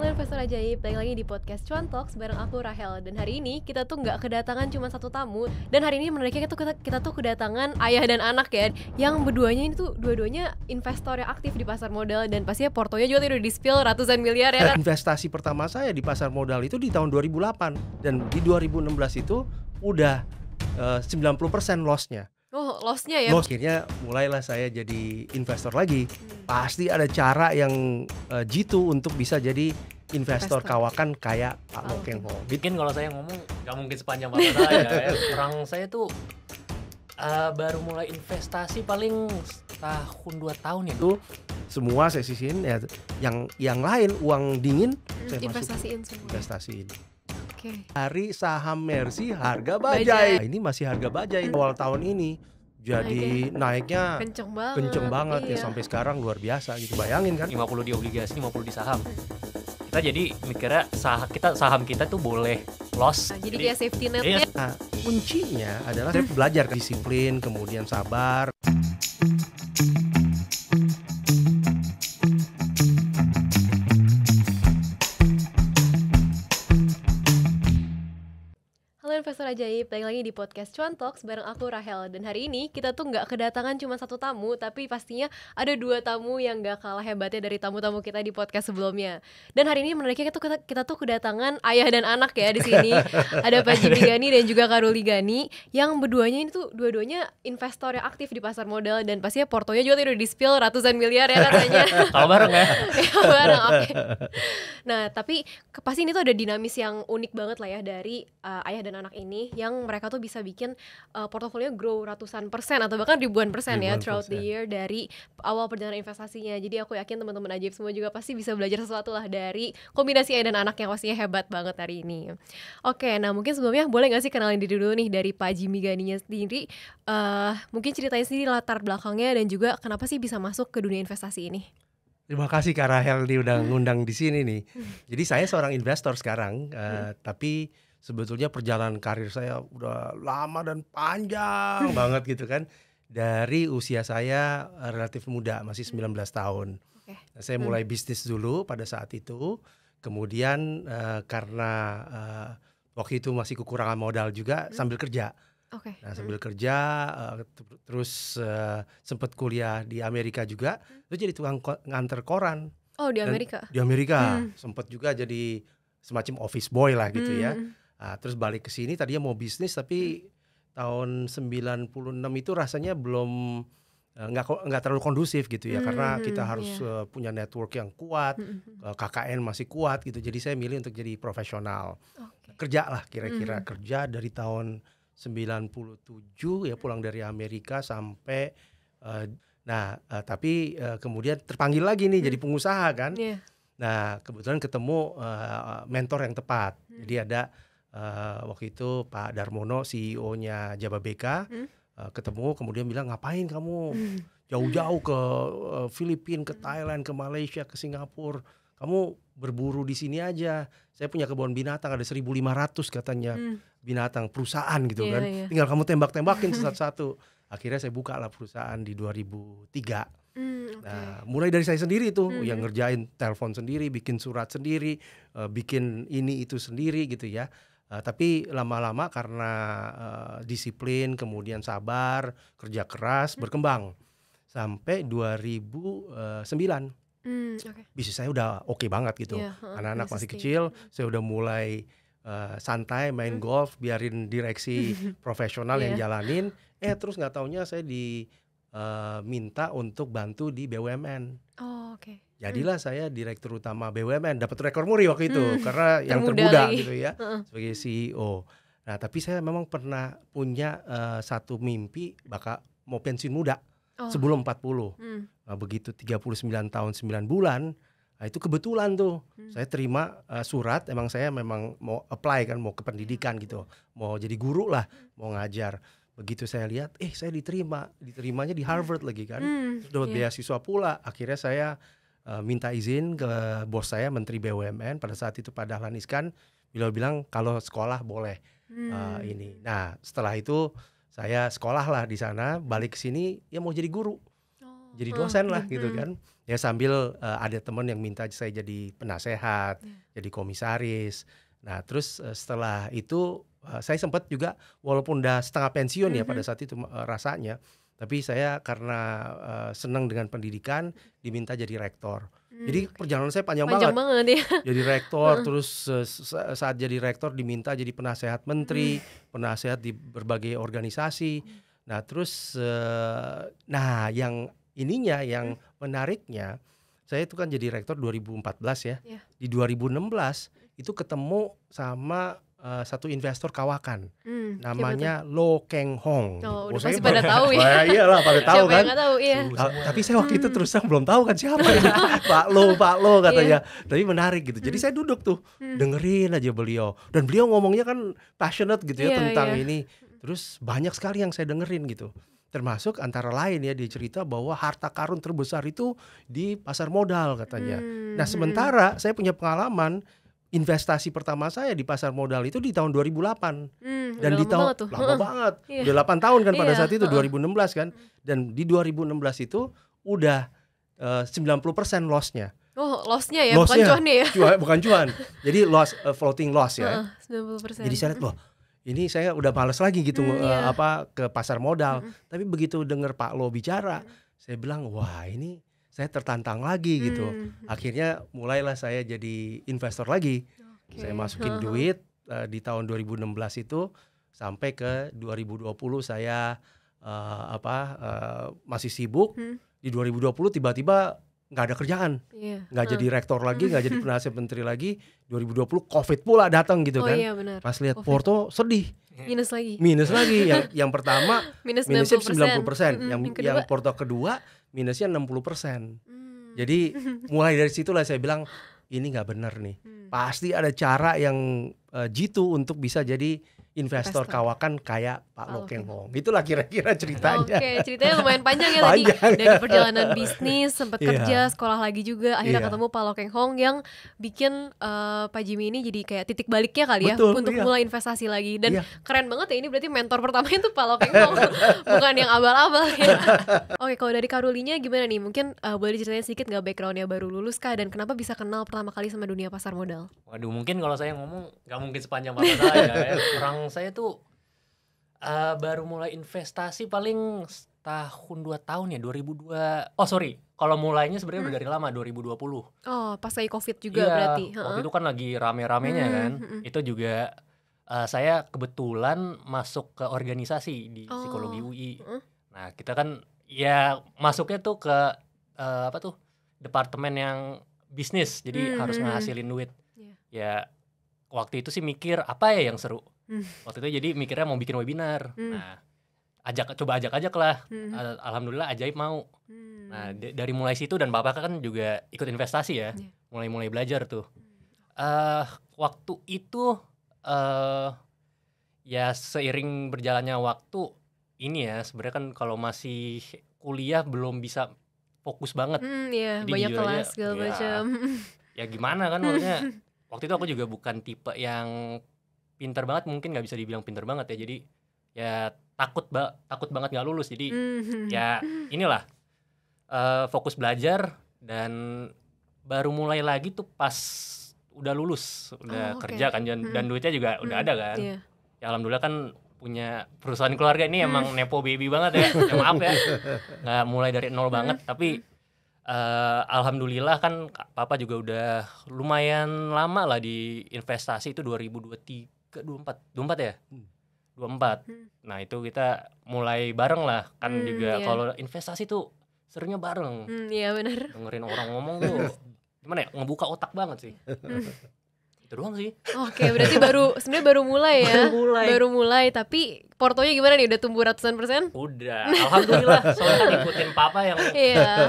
Halo investor ajaib, balik lagi di podcast Cuan Talks bareng aku Rahel. Dan hari ini kita tuh nggak kedatangan cuma satu tamu. Dan hari ini menariknya kita tuh kedatangan ayah dan anak ya. Yang berduanya ini tuh dua-duanya investor yang aktif di pasar modal. Dan pastinya portonya juga udah di-spill ratusan miliar ya kan. Investasi pertama saya di pasar modal itu di tahun 2008. Dan di 2016 itu udah 90% loss-nya. Oh, loss-nya ya? Akhirnya mulailah saya jadi investor lagi. Pasti ada cara yang jitu untuk bisa jadi investor kawakan kayak Pak Mokeng Ho. Bikin kalau saya ngomong gak mungkin sepanjang masa saya ya. Orang saya tuh baru mulai investasi paling tahun 2 tahun ya. Itu semua saya sisihin ya, yang lain uang dingin saya investasiin semua. Investasiin. Okay. Hari saham Mercy harga bajai. Ini masih harga bajai awal tahun ini. Jadi naiknya kenceng banget iya. Ya sampai sekarang luar biasa gitu. Bayangin kan 50 di obligasi, 50 di saham. Kita jadi mikirnya saham kita tuh boleh loss. Nah, jadi kayak safety net-nya. Nah, kuncinya adalah saya belajar disiplin, kemudian sabar. Investor ajaib, balik lagi di podcast Cuan Talks bareng aku Rahel. Dan hari ini kita tuh nggak kedatangan cuma satu tamu, tapi pastinya ada dua tamu yang nggak kalah hebatnya dari tamu-tamu kita di podcast sebelumnya. Dan hari ini menariknya kita tuh kedatangan ayah dan anak ya di sini. Ada Pak Jimmy Gani dan juga Kak Ruli Gani, yang berduanya ini tuh dua-duanya investor yang aktif di pasar modal. Dan pastinya portonya juga udah di-spill ratusan miliar ya katanya. Kalau bareng ya? Bareng, oke. Nah, tapi pasti ini tuh ada dinamis yang unik banget lah ya dari ayah dan anak ini, yang mereka tuh bisa bikin portofolio grow ratusan persen atau bahkan ribuan persen ya throughout the year dari awal perjalanan investasinya. Jadi aku yakin teman-teman ajaib semua juga pasti bisa belajar sesuatu lah dari kombinasi ayah dan anak yang pastinya hebat banget hari ini. Oke, nah mungkin sebelumnya boleh gak sih kenalin diri dulu nih dari Pak Jimmy Ganinya sendiri, mungkin ceritain sendiri latar belakangnya dan juga kenapa sih bisa masuk ke dunia investasi ini. Terima kasih Kak Rahel udah ngundang di sini nih. Jadi saya seorang investor sekarang, tapi sebetulnya perjalanan karir saya udah lama dan panjang banget gitu kan. Dari usia saya relatif muda, masih 19 tahun. Saya mulai bisnis dulu pada saat itu. Kemudian karena waktu itu masih kekurangan modal juga, sambil kerja. Nah sambil kerja terus sempat kuliah di Amerika juga. Itu jadi tukang nganter koran. Oh, di Amerika? Di Amerika. Sempat juga jadi semacam office boy lah gitu ya. Nah, terus balik ke sini tadinya mau bisnis, tapi tahun 96 itu rasanya belum nggak terlalu kondusif gitu ya, karena kita harus punya network yang kuat, KKN masih kuat gitu. Jadi saya milih untuk jadi profesional. Kerja lah kira-kira kerja dari tahun 97 ya, pulang dari Amerika sampai tapi kemudian terpanggil lagi nih jadi pengusaha kan. Nah kebetulan ketemu mentor yang tepat. Jadi ada waktu itu Pak Darmono, CEO-nya Jababeka, ketemu kemudian bilang, ngapain kamu jauh-jauh ke Filipina, ke Thailand, ke Malaysia, ke Singapura, kamu berburu di sini aja. Saya punya kebun binatang ada 1.500 katanya binatang perusahaan gitu kan. Tinggal kamu tembak-tembakin satu-satu. Akhirnya saya buka lah perusahaan di 2003. Nah, mulai dari saya sendiri tuh yang ngerjain telepon sendiri, bikin surat sendiri, bikin ini itu sendiri gitu ya. Tapi lama-lama karena disiplin, kemudian sabar, kerja keras, berkembang sampai 2009. Bisnis saya udah oke banget gitu. Anak-anak masih kecil, saya udah mulai santai main golf, biarin direksi profesional yang jalanin. Terus nggak taunya saya diminta untuk bantu di BUMN. Jadilah saya direktur utama BUMN, dapat rekor muri waktu itu karena yang termuda gitu ya sebagai CEO. Nah tapi saya memang pernah punya satu mimpi bakal mau pensiun muda sebelum 40. Nah, begitu 39 tahun 9 bulan, nah itu kebetulan tuh saya terima surat. Saya memang mau apply kan, mau ke pendidikan gitu, mau jadi guru lah, mau ngajar. Begitu saya lihat, saya diterimanya di Harvard lagi kan, terus dapat beasiswa pula. Akhirnya saya minta izin ke bos saya, Menteri BUMN pada saat itu Pak Dahlan Iskan. Beliau bilang kalau sekolah boleh ini. Nah setelah itu saya sekolah lah di sana, balik ke sini ya mau jadi guru, jadi dosen lah gitu kan. Ya sambil ada teman yang minta saya jadi penasehat, jadi komisaris. Nah terus setelah itu saya sempat juga walaupun udah setengah pensiun ya pada saat itu rasanya, tapi saya karena senang dengan pendidikan diminta jadi rektor. Jadi perjalanan saya panjang banget ya. Jadi rektor, terus saat jadi rektor diminta jadi penasehat menteri, penasehat di berbagai organisasi. Nah terus, yang menariknya, saya itu kan jadi rektor 2014 ya. Di 2016 itu ketemu sama satu investor kawakan, namanya Lo Keng Hong. Udah pasti pada tahu ya. Iyalah pada tahu kan. Tahu, iya. Tapi saya waktu itu terus terang belum tahu kan siapa ini. Pak Lo katanya. Tapi menarik gitu. Jadi saya duduk tuh dengerin aja beliau. Dan beliau ngomongnya kan passionate gitu ya tentang ini. Terus banyak sekali yang saya dengerin gitu. Termasuk antara lain ya dia cerita bahwa harta karun terbesar itu di pasar modal katanya. Nah sementara saya punya pengalaman investasi pertama saya di pasar modal itu di tahun 2008. Dan di tahun lama banget. Udah 8 tahun kan pada saat itu 2016 kan. Dan di 2016 itu udah 90% loss-nya. Oh, loss-nya ya, bukan cuannya ya. Bukan cuan. Jadi loss, floating loss ya. 90%. Jadi saya lihat loh, ini saya udah males lagi gitu ke pasar modal. Tapi begitu dengar Pak Lo bicara, saya bilang wah ini saya tertantang lagi gitu. Akhirnya mulailah saya jadi investor lagi. Saya masukin duit di tahun 2016 itu sampai ke 2020 saya masih sibuk. Di 2020 tiba-tiba nggak ada kerjaan, nggak jadi rektor lagi, nggak jadi penasihat menteri lagi. 2020 COVID pula datang gitu kan. Pas lihat Porto sedih. Minus lagi. Yang pertama minusnya 90%. Yang Porto kedua minusnya 60%. Jadi mulai dari situlah saya bilang ini nggak benar nih. Pasti ada cara yang jitu untuk bisa jadi investor kawakan kayak Pak Lo Keng Hong. Itulah kira-kira ceritanya. Oke, ceritanya lumayan panjang ya tadi. Dari perjalanan bisnis, sempat kerja, sekolah lagi juga, akhirnya ketemu Pak Lo Keng Hong yang bikin Pak Jimmy ini jadi kayak titik baliknya kali ya. Betul, untuk mulai investasi lagi. Dan keren banget ya, ini berarti mentor pertamanya itu Pak Lo Keng Hong. Bukan yang abal-abal ya. Oke, kalau dari Karulinya gimana nih? Mungkin boleh diceritain sedikit gak backgroundnya, baru lulus kah? Dan kenapa bisa kenal pertama kali sama dunia pasar modal? Waduh, mungkin kalau saya ngomong gak mungkin sepanjang masa saya ya. Saya tuh baru mulai investasi paling tahun 2 tahun ya, 2002. Kalau mulainya sebenarnya udah dari lama, 2020. Oh, pas lagi COVID juga berarti. Waktu itu kan lagi rame-ramenya kan. Itu juga saya kebetulan masuk ke organisasi di psikologi UI. Nah, kita kan ya masuknya tuh ke departemen yang bisnis, jadi harus ngehasilin duit. Ya waktu itu sih mikir apa ya yang seru. Waktu itu jadi mikirnya mau bikin webinar. Nah, coba ajak lah. Alhamdulillah ajaib mau. Nah, dari mulai situ, dan Bapak kan juga ikut investasi ya. Mulai belajar tuh. Waktu itu ya seiring berjalannya waktu ini ya, sebenarnya kan kalau masih kuliah belum bisa fokus banget. Jadi banyak kelas segala macam. Ya gimana kan maksudnya. Waktu itu aku juga bukan tipe yang pintar banget, mungkin nggak bisa dibilang pintar banget ya. Jadi ya takut banget nggak lulus. Jadi ya inilah fokus belajar, dan baru mulai lagi tuh pas udah lulus, udah kerja kan, dan duitnya juga udah ada kan. Ya alhamdulillah kan punya perusahaan keluarga ini emang nepo baby banget ya. Ya maaf ya, nggak mulai dari nol banget, tapi alhamdulillah kan Papa juga udah lumayan lama lah di investasi. Itu 2024 ya? 24. Nah itu kita mulai bareng lah kan. Juga kalau investasi tuh serunya bareng. Iya benar. Dengerin orang ngomong tuh gimana ya, ngebuka otak banget sih. Itu doang sih. Oke, berarti sebenarnya baru mulai ya. Baru mulai, tapi portonya gimana nih? Udah tumbuh ratusan persen? Udah, alhamdulillah. Soalnya kan ngikutin Papa yang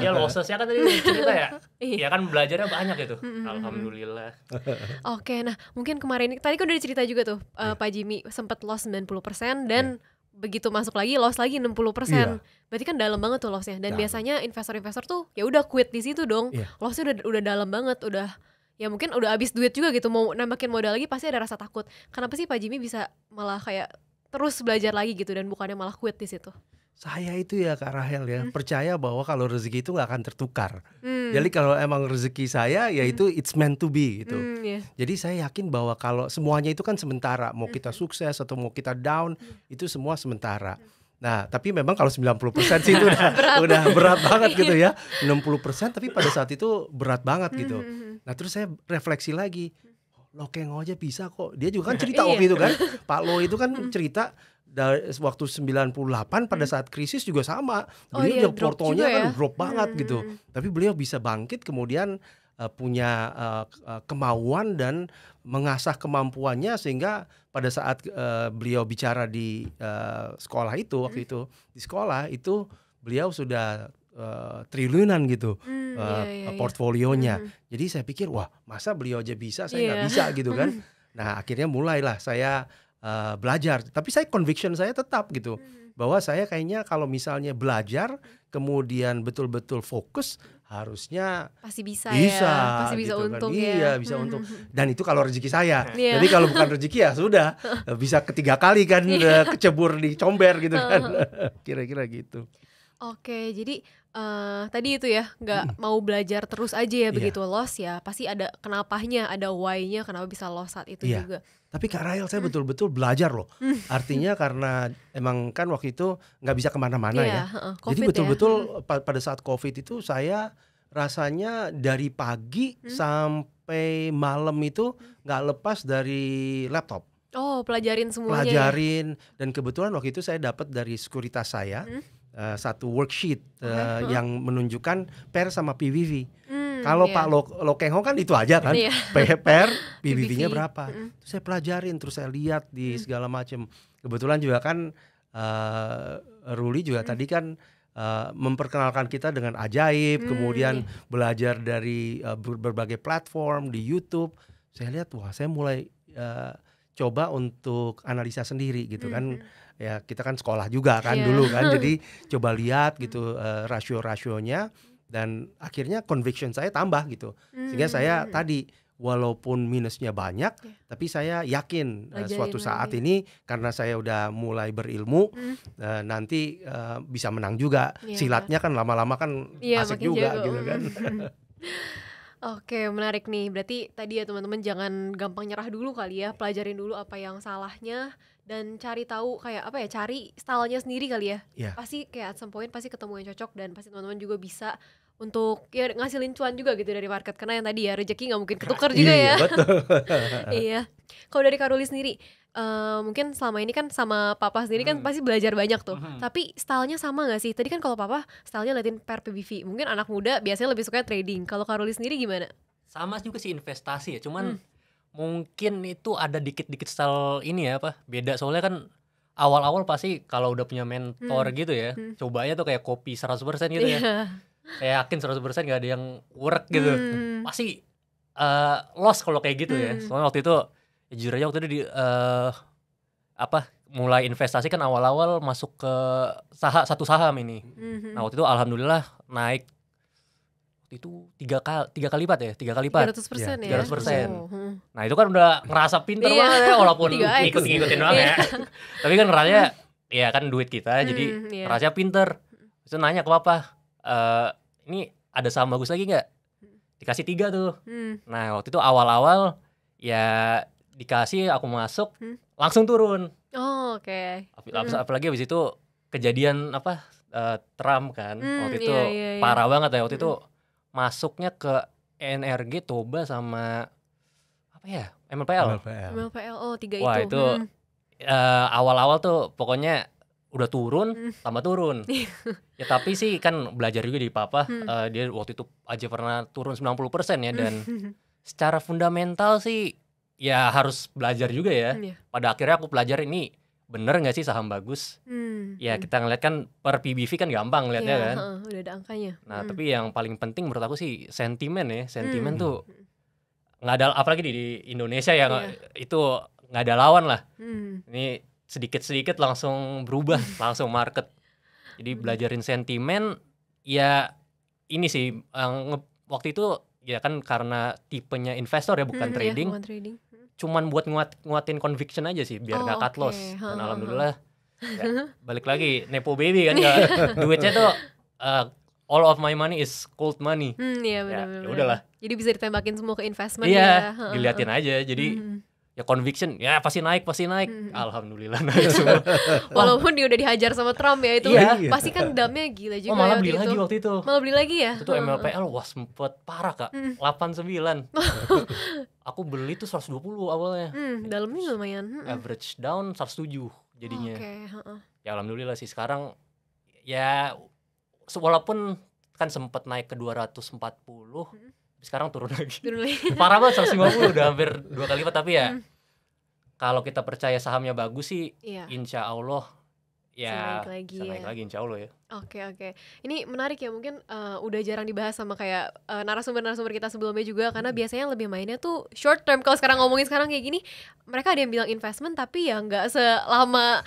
dia losesnya kan tadi cerita ya. Ya kan belajarnya banyak gitu. Alhamdulillah. Oke, nah mungkin kemarin tadi kan udah dicerita juga tuh Pak Jimmy sempat loss 90% dan begitu masuk lagi loss lagi 60%. Berarti kan dalam banget tuh lossnya. Dan biasanya investor-investor tuh ya udah quit di situ dong. Lossnya udah dalam banget, ya mungkin udah habis duit juga gitu, mau nambahin modal lagi pasti ada rasa takut. Kenapa sih Pak Jimmy bisa malah kayak terus belajar lagi gitu dan bukannya malah quit di situ? Saya itu ya Kak Rahel ya, percaya bahwa kalau rezeki itu nggak akan tertukar. Jadi kalau emang rezeki saya ya itu it's meant to be gitu. Jadi saya yakin bahwa kalau semuanya itu kan sementara, mau kita sukses atau mau kita down, itu semua sementara. Nah, tapi memang kalau 90% sih itu udah berat banget gitu ya. 60% tapi pada saat itu berat banget gitu. Nah, terus saya refleksi lagi. Lokeng aja bisa kok. Dia juga kan cerita waktu itu kan. Pak Lo itu kan cerita dari waktu 98 pada saat krisis juga sama. Beliau juga portonya kan drop banget gitu. Tapi beliau bisa bangkit kemudian punya kemauan dan mengasah kemampuannya sehingga pada saat beliau bicara di sekolah itu waktu itu di sekolah itu beliau sudah triliunan gitu portfolionya. Jadi saya pikir wah masa beliau aja bisa saya nggak bisa gitu kan. Nah akhirnya mulailah saya belajar. Tapi saya conviction saya tetap gitu bahwa saya kayaknya kalau misalnya belajar kemudian betul-betul fokus harusnya pasti bisa pasti bisa gitu untung kan. ya. Iya bisa untung. Dan itu kalau rezeki saya. Jadi kalau bukan rezeki ya sudah bisa ketiga kali kan kecebur di comber gitu kan. Kira-kira gitu. Oke, jadi tadi itu ya nggak mau belajar terus aja ya begitu loss ya. Pasti ada kenapanya, ada why-nya kenapa bisa loss saat itu juga. Tapi Kak Rahel saya betul-betul belajar loh. Artinya karena emang kan waktu itu nggak bisa kemana-mana ya. Jadi betul-betul pada saat COVID itu saya rasanya dari pagi sampai malam itu nggak lepas dari laptop. Oh, pelajarin semuanya. Pelajarin dan kebetulan waktu itu saya dapat dari sekuritas saya satu worksheet yang menunjukkan PER sama PVV. Kalau Pak Lokeng Ho kan itu aja kan, PER, PVV-nya berapa. Terus saya pelajarin, terus saya lihat di segala macam. Kebetulan juga kan Ruli juga tadi kan memperkenalkan kita dengan Ajaib, kemudian belajar dari berbagai platform di YouTube. Saya lihat wah saya mulai coba untuk analisa sendiri gitu kan. Ya kita kan sekolah juga kan dulu kan, jadi coba lihat gitu rasio-rasionya. Dan akhirnya conviction saya tambah gitu. Sehingga saya tadi walaupun minusnya banyak, tapi saya yakin suatu saat ini karena saya udah mulai berilmu, nanti bisa menang juga. Silatnya kan lama-lama kan asik juga gitu kan. Oke, menarik nih. Berarti tadi ya teman-teman jangan gampang nyerah dulu kali ya. Pelajarin dulu apa yang salahnya dan cari tahu kayak apa ya, cari stylenya sendiri kali ya. Pasti kayak at some point pasti ketemu yang cocok dan pasti teman-teman juga bisa untuk ya ngasilin cuan juga gitu dari market. Karena yang tadi ya rezeki nggak mungkin ketukar juga ya. Betul. Iya. Kalau dari Kak Ruli sendiri, mungkin selama ini kan sama Papa sendiri kan pasti belajar banyak tuh. Tapi stylenya sama nggak sih? Tadi kan kalau Papa stylenya liatin PER PVV. Mungkin anak muda biasanya lebih suka trading. Kalau Kak Ruli sendiri gimana? Sama juga sih investasi ya. Cuman mungkin itu ada dikit-dikit style ini ya apa? Beda soalnya kan awal-awal pasti kalau udah punya mentor gitu ya. Cobanya tuh kayak kopi 100% gitu ya. Saya yakin 100% gak ada yang work gitu. Pasti loss kalau kayak gitu ya. Soalnya waktu itu jujur aja waktu itu mulai investasi kan awal-awal masuk ke satu saham ini. Nah waktu itu alhamdulillah naik waktu itu tiga kali lipat ya, 3 kali lipat. 300% ya. 300%. Nah itu kan udah ngerasa pinter banget ya walaupun ngikutin doang ya. Tapi kan ngerasanya ya kan duit kita jadi ngerasanya pinter. Terus nanya ke Papa, ini ada saham bagus lagi nggak? Dikasih 3 tuh. Nah waktu itu awal-awal ya dikasih, aku masuk langsung turun. Oh, oke. Apalagi habis itu kejadian Trump kan waktu itu parah banget ya waktu itu masuknya ke NRG, Toba sama apa ya MLPL. Oh 3 Wah itu awal-awal tuh pokoknya udah turun, tambah turun. Ya tapi sih kan belajar juga di Papa, dia waktu itu aja pernah turun 90% ya. Dan secara fundamental sih ya harus belajar juga ya. Pada akhirnya aku pelajari ini bener gak sih saham bagus. Ya kita ngeliat kan per PBV kan gampang ngeliatnya kan. Udah ada angkanya. Nah tapi yang paling penting menurut aku sih sentimen ya. Sentimen tuh gak ada, apalagi di Indonesia ya itu gak ada lawan lah. Ini sedikit-sedikit langsung berubah, langsung market. Jadi belajarin sentimen ya ini sih waktu itu ya kan karena tipenya investor ya bukan trading. Bukan trading. Cuman buat nguatin conviction aja sih biar gak cut loss. Dan alhamdulillah Ya, balik lagi nepo baby kan, gak, duitnya tuh all of my money is cold money. Iya Ya benar. udahlah. Jadi bisa ditembakin semua ke investment Iya, ya. diliatin aja. Jadi ya conviction, ya pasti naik. Alhamdulillah naik semua. Walaupun dia udah dihajar sama Trump ya itu, Iya. pasti kan damnya gila juga. Malah ya beli waktu lagi itu. waktu itu. Malah beli lagi ya. Itu MLPL wah sempet parah Kak, 89. Aku beli tuh 120 awalnya. Dalamnya lumayan. Average down 107 jadinya. Oke. Ya alhamdulillah sih sekarang ya walaupun kan sempet naik ke 240, sekarang turun lagi. Parah banget 150, udah hampir 2 kali lipat. Tapi ya kalau kita percaya sahamnya bagus sih, insya Allah ya bisa naik lagi insya Allah ya. Oke. Ini menarik ya, mungkin udah jarang dibahas sama kayak narasumber-narasumber kita sebelumnya juga, karena biasanya yang lebih mainnya tuh short term. Kalau sekarang ngomongin sekarang kayak gini, mereka ada yang bilang investment tapi ya nggak selama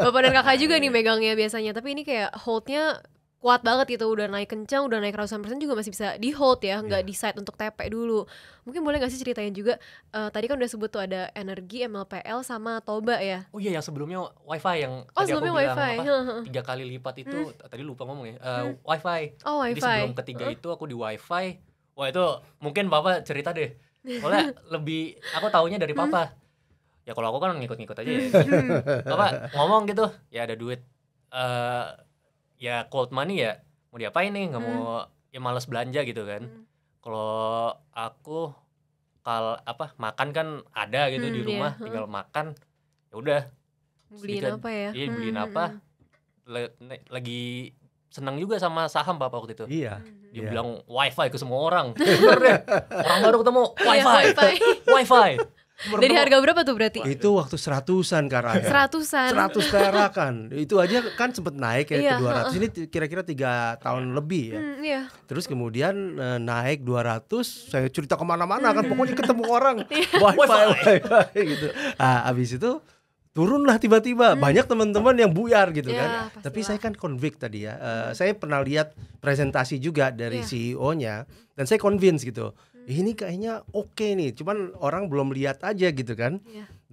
bapak dan kakak juga nih megangnya biasanya. Tapi ini kayak holdnya kuat banget gitu, udah naik kencang, udah naik ratusan persen juga masih bisa di hold ya, nggak decide untuk TP dulu. Mungkin boleh nggak sih ceritain juga, tadi kan udah sebut tuh ada energi, MLPL sama Toba ya. Oh iya, yang sebelumnya wifi yang tadi sebelumnya aku bilang wifi. 3 kali lipat itu, tadi lupa ngomong ya, wifi. Oh wifi. Jadi sebelum ketiga itu aku di wifi. Wah itu mungkin Papa cerita deh, soalnya lebih aku taunya dari Papa. Ya kalau aku kan ngikut-ngikut aja ya. Papa ngomong gitu, ya ada duit, ya cold money ya mau diapain nih, nggak mau, ya malas belanja gitu kan. Kalau aku makan kan ada gitu di rumah, tinggal makan ya udah beliin apa ya. Iya beliin apa. Lagi senang juga sama saham Bapak waktu itu. Iya. Dia bilang wifi ke semua orang. Bener deh, orang baru ketemu wifi. Dari harga berapa tuh berarti? Itu waktu 100-an Kak Raya. 100 perak kan. Itu aja kan sempet naik ya ke 200. Ini kira-kira 3 tahun lebih ya. Iya. Terus kemudian naik 200, saya cerita kemana-mana kan, pokoknya ketemu orang wifi gitu. Abis itu turunlah tiba-tiba, banyak teman-teman yang buyar gitu kan. Tapi saya kan convict tadi ya. Saya pernah lihat presentasi juga dari CEO-nya dan saya convince gitu. Ini kayaknya oke nih, cuman orang belum lihat aja gitu kan.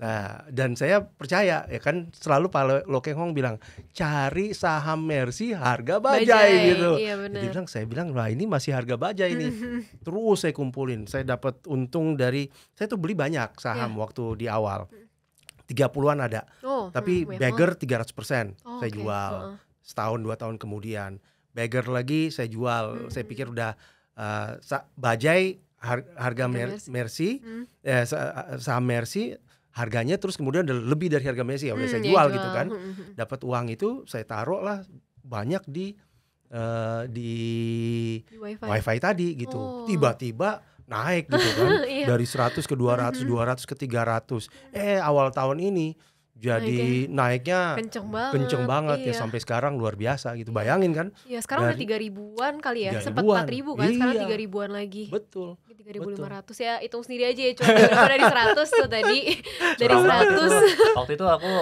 Nah, dan saya percaya ya kan, selalu Pak Lo Keng Hong bilang cari saham Mercy harga bajai gitu. Jadi saya bilang wah ini masih harga bajai nih. Terus saya kumpulin, saya dapat untung saya tuh beli banyak saham waktu di awal. 30-an ada. Tapi Bagger 300% saya jual. Setahun 2 tahun kemudian Bagger lagi saya jual. Saya pikir udah bajai harga Mercy, saham Mercy harganya terus kemudian udah lebih dari harga Mercy ya udah saya jual gitu kan. Dapat uang itu saya taruh lah banyak di wifi tadi gitu. Tiba-tiba naik gitu kan. Dari 100 ke 200, 200 ke 300. Awal tahun ini jadi naiknya kenceng banget ya sampai sekarang luar biasa gitu. Bayangin kan? Iya, sekarang udah 3.000-an kali ya. Sempat 4.000 kan, sekarang 3.000-an lagi. Betul. 3.500 ya, hitung sendiri aja ya, cuma dari 100 tuh tadi. Dari 100. Waktu itu aku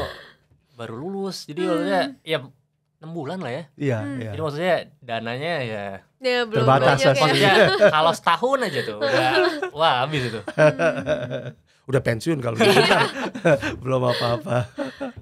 baru lulus. Jadi maksudnya ya 6 bulan lah ya. Iya. Jadi maksudnya dananya ya belum terbatas banyak maksudnya kalau setahun aja tuh udah wah habis itu. Udah pensiun kalau gitu. Belum apa-apa.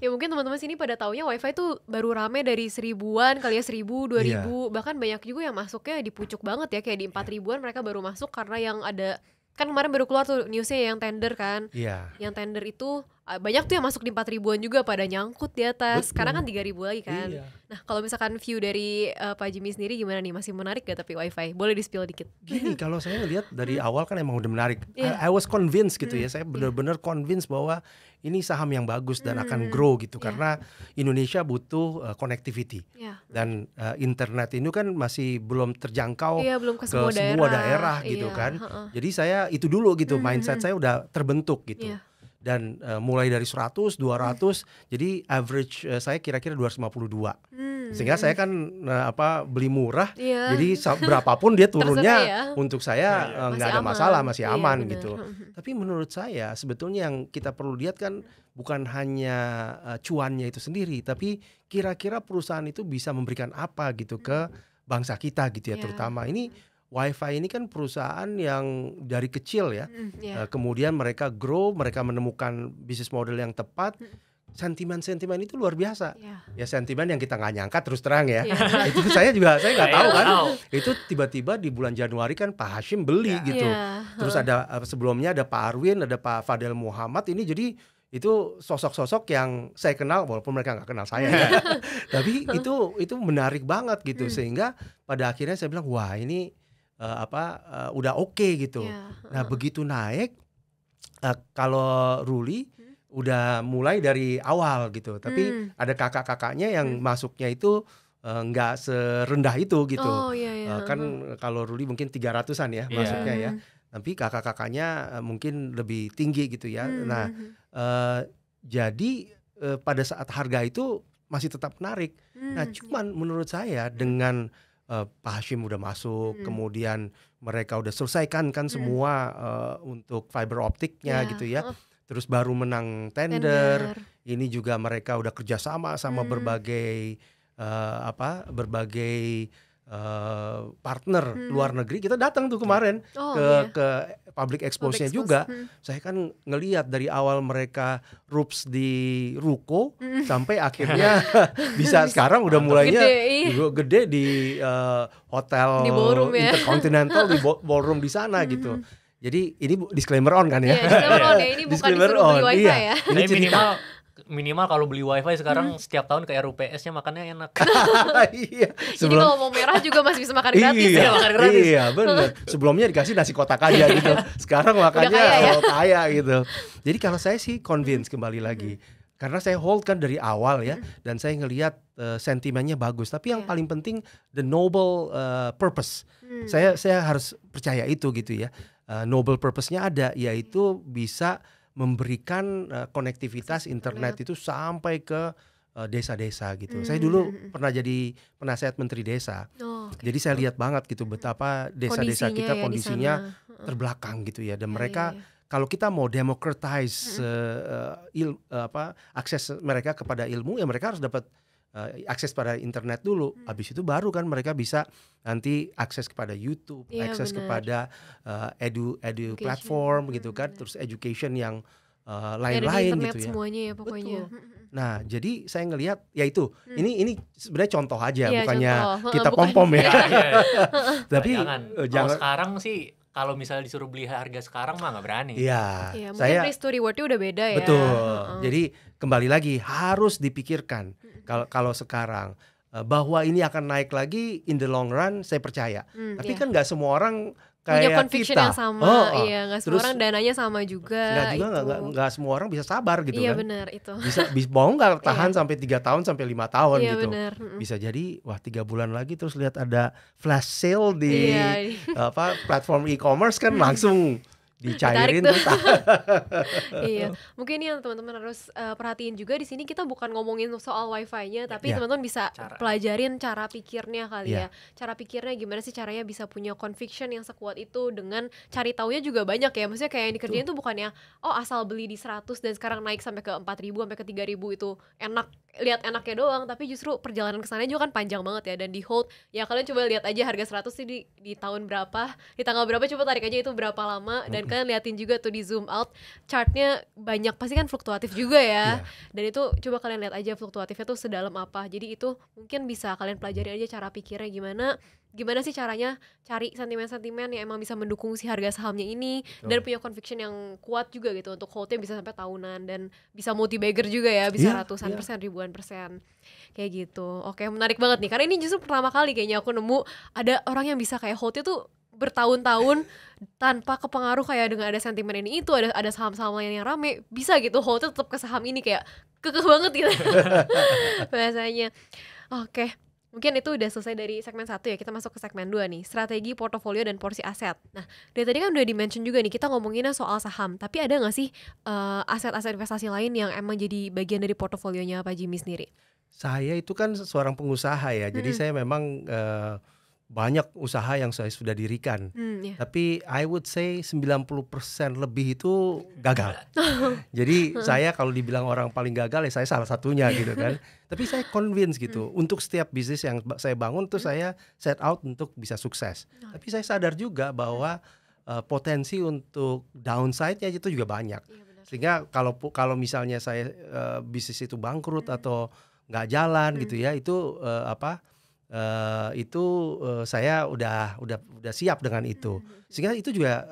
Ya mungkin teman-teman sini pada taunya wifi tuh baru rame dari 1000-an kali ya, 1000, 2000, bahkan banyak juga yang masuknya di pucuk banget ya, kayak di 4000-an mereka baru masuk karena yang ada kan kemarin baru keluar tuh newsnya yang tender kan. Yang tender itu banyak tuh yang masuk di 4.000-an juga pada nyangkut di atas. Sekarang kan 3.000 lagi kan. Nah kalau misalkan view dari Pak Jimmy sendiri gimana nih, masih menarik gak tapi wifi? Boleh di spill dikit. Gini, kalau saya ngelihat dari awal kan emang udah menarik. I was convinced gitu ya. Saya benar-benar convinced bahwa ini saham yang bagus dan akan grow gitu. Karena Indonesia butuh connectivity. Dan internet ini kan masih belum terjangkau belum ke semua daerah gitu kan. Jadi saya itu dulu gitu, mindset saya udah terbentuk gitu. Dan mulai dari 100, 200, jadi average saya kira-kira 252. Sehingga saya kan beli murah, jadi berapapun dia turunnya untuk saya nggak ada masalah, masih aman gitu. Tapi menurut saya sebetulnya yang kita perlu lihat kan bukan hanya cuannya itu sendiri, tapi kira-kira perusahaan itu bisa memberikan apa gitu ke bangsa kita gitu ya, terutama ini. Wifi ini kan perusahaan yang dari kecil ya, kemudian mereka grow, mereka menemukan bisnis model yang tepat, sentimen itu luar biasa. Yeah. Ya sentimen yang kita nggak nyangka terus terang ya. Yeah. Itu saya nggak tahu kan. Itu tiba-tiba di bulan Januari kan Pak Hashim beli gitu. Yeah. Terus ada sebelumnya ada Pak Arwin, ada Pak Fadel Muhammad. Ini jadi itu sosok-sosok yang saya kenal walaupun mereka nggak kenal saya ya. Tapi itu menarik banget gitu sehingga pada akhirnya saya bilang wah ini udah oke gitu. Nah begitu naik kalau Ruli udah mulai dari awal gitu. Tapi ada kakak-kakaknya yang masuknya itu nggak serendah itu gitu. Kan kalau Ruli mungkin 300-an ya masuknya ya. Tapi kakak-kakaknya mungkin lebih tinggi gitu ya. Nah, jadi pada saat harga itu masih tetap menarik. Nah, cuman menurut saya dengan Pak Hashim udah masuk, kemudian mereka udah selesaikan kan semua untuk fiber optiknya gitu ya. Terus baru menang tender. Ini juga mereka udah kerjasama sama berbagai partner luar negeri. Kita datang tuh kemarin ke public expose-nya juga. Saya kan ngelihat dari awal mereka rups di ruko sampai akhirnya bisa sekarang udah mulainya gede di hotel di ballroom ya. Intercontinental di ballroom di sana gitu. Jadi ini disclaimer on kan ya? Disclaimer on ya, ini bukan disuruh beli wifi ya. Ini minimal kalau beli wifi sekarang setiap tahun ke RUPS-nya makannya enak. Iya. Jadi kalau mau merah juga masih bisa makan gratis ya. Makan gratis. Iya benar. Sebelumnya dikasih nasi kotak aja gitu. Sekarang makannya kaya gitu. Jadi kalau saya sih convince kembali lagi. Karena saya hold kan dari awal ya. Dan saya ngelihat sentimennya bagus. Tapi yang paling penting the noble purpose. Saya harus percaya itu gitu ya. Noble purpose-nya ada, yaitu bisa memberikan konektivitas internet itu sampai ke desa-desa gitu. Saya dulu pernah jadi penasehat menteri desa. Jadi saya lihat banget gitu betapa desa-desa kita kondisinya terbelakang gitu ya. Dan mereka kalau kita mau democratize akses mereka kepada ilmu ya mereka harus dapat akses pada internet dulu. Habis itu baru kan mereka bisa nanti akses kepada YouTube, akses kepada edu platform gitu kan, terus education yang lain-lain gitu ya. Semuanya ya pokoknya. Nah, jadi saya ngelihat ya itu. Ini sebenarnya contoh aja, ya, bukannya contoh. kita pom-pom ya. Tapi jangan sekarang sih kalau misalnya disuruh beli harga sekarang mah nggak berani. Iya. Mungkin risk to reward-nya udah beda ya. Betul. Jadi kembali lagi harus dipikirkan kalau sekarang bahwa ini akan naik lagi in the long run, saya percaya. Tapi kan nggak semua orang kayak punya conviction kita. Yang sama. Iya, nggak semua orang dananya sama juga. Nggak semua orang bisa sabar gitu kan. Iya benar itu. Bisa mau nggak tahan sampai 3 tahun sampai 5 tahun iya, gitu. Bener. Bisa jadi 3 bulan lagi terus lihat ada flash sale di platform e-commerce kan langsung dicairin tuh. Iya, mungkin yang teman-teman harus perhatiin juga di sini kita bukan ngomongin soal wifi-nya, tapi teman-teman bisa pelajarin cara pikirnya kali ya. Cara pikirnya gimana sih caranya bisa punya conviction yang sekuat itu dengan cari taunya juga banyak ya. Maksudnya kayak yang dikerjain tuh bukannya asal beli di 100 dan sekarang naik sampai ke 4.000 sampai ke 3.000 itu enak, lihat enaknya doang, tapi justru perjalanan ke sana juga kan panjang banget ya dan di hold. Ya kalian coba lihat aja harga 100 sih di tahun berapa, di tanggal berapa, coba tarik aja itu berapa lama dan kalian liatin juga tuh di zoom out chartnya banyak pasti kan fluktuatif juga ya. Dan itu coba kalian lihat aja fluktuatifnya tuh sedalam apa. Jadi itu mungkin bisa kalian pelajari aja cara pikirnya gimana sih caranya cari sentimen-sentimen yang emang bisa mendukung si harga sahamnya ini dan punya conviction yang kuat juga gitu untuk holdnya bisa sampai tahunan dan bisa multi-bagger juga ya, bisa ratusan persen, ribuan persen kayak gitu. Oke, menarik banget nih karena ini justru pertama kali kayaknya aku nemu ada orang yang bisa kayak holdnya tuh bertahun-tahun tanpa kepengaruh kayak dengan ada sentimen ini itu ada saham-saham lain yang rame bisa gitu holdnya tetap ke saham ini kayak kekeh banget gitu bahasanya. Oke, mungkin itu udah selesai dari segmen 1 ya, kita masuk ke segmen 2 nih, strategi portofolio dan porsi aset. Nah dari tadi kan udah di-mention juga nih kita ngomonginnya soal saham, tapi ada gak sih aset-aset investasi lain yang emang jadi bagian dari portofolionya Pak Jimmy sendiri? Saya itu kan seorang pengusaha ya, jadi saya memang banyak usaha yang saya sudah dirikan. Tapi I would say 90% lebih itu gagal. Jadi saya kalau dibilang orang paling gagal ya saya salah satunya gitu kan. Tapi saya convince gitu. Untuk setiap bisnis yang saya bangun tuh saya set out untuk bisa sukses. Tapi saya sadar juga bahwa potensi untuk downside-nya itu juga banyak. Sehingga kalau misalnya saya bisnis itu bangkrut atau nggak jalan gitu ya, itu saya udah siap dengan itu. Sehingga itu juga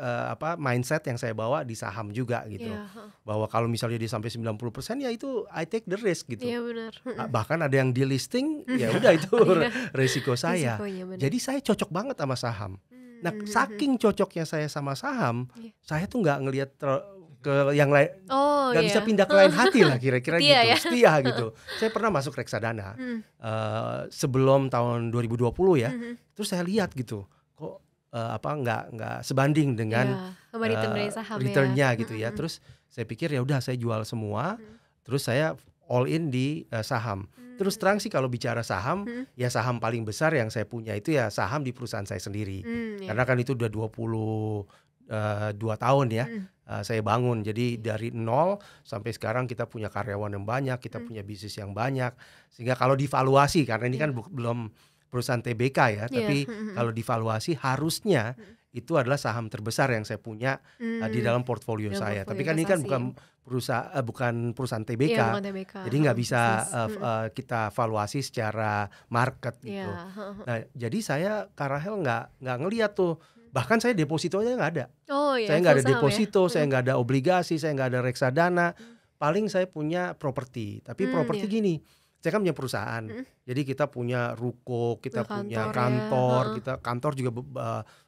mindset yang saya bawa di saham juga gitu. Bahwa kalau misalnya dia sampai 90% ya itu I take the risk gitu. Iya benar. Bahkan ada yang delisting, ya udah itu resiko saya. Jadi saya cocok banget sama saham. Nah, saking cocoknya saya sama saham, saya tuh nggak ngelihat ke yang lain, nggak bisa pindah ke lain hati lah kira-kira gitu, setia gitu. Saya pernah masuk reksadana sebelum tahun 2020 ya, terus saya lihat gitu, kok nggak sebanding dengan returnnya gitu ya. Terus saya pikir ya udah saya jual semua, terus saya all in di saham. Terus terang sih kalau bicara saham, ya saham paling besar yang saya punya itu ya saham di perusahaan saya sendiri. Karena kan itu udah 22 tahun ya saya bangun. Jadi dari nol sampai sekarang kita punya karyawan yang banyak, kita punya bisnis yang banyak. Sehingga kalau divaluasi, karena ini kan belum perusahaan TBK ya, tapi kalau divaluasi harusnya itu adalah saham terbesar yang saya punya di dalam portfolio saya. Tapi kan ini kan bukan perusahaan TBK, jadi nggak bisa kita valuasi secara market gitu. Nah, jadi saya Karahel nggak ngelihat tuh. Bahkan saya depositonya nggak ada. Saya nggak ada deposito, saya nggak ada obligasi, saya nggak ada reksadana. Paling saya punya properti. Tapi properti gini, saya kan punya perusahaan. Jadi kita punya ruko, kita punya kantor, kita kantor juga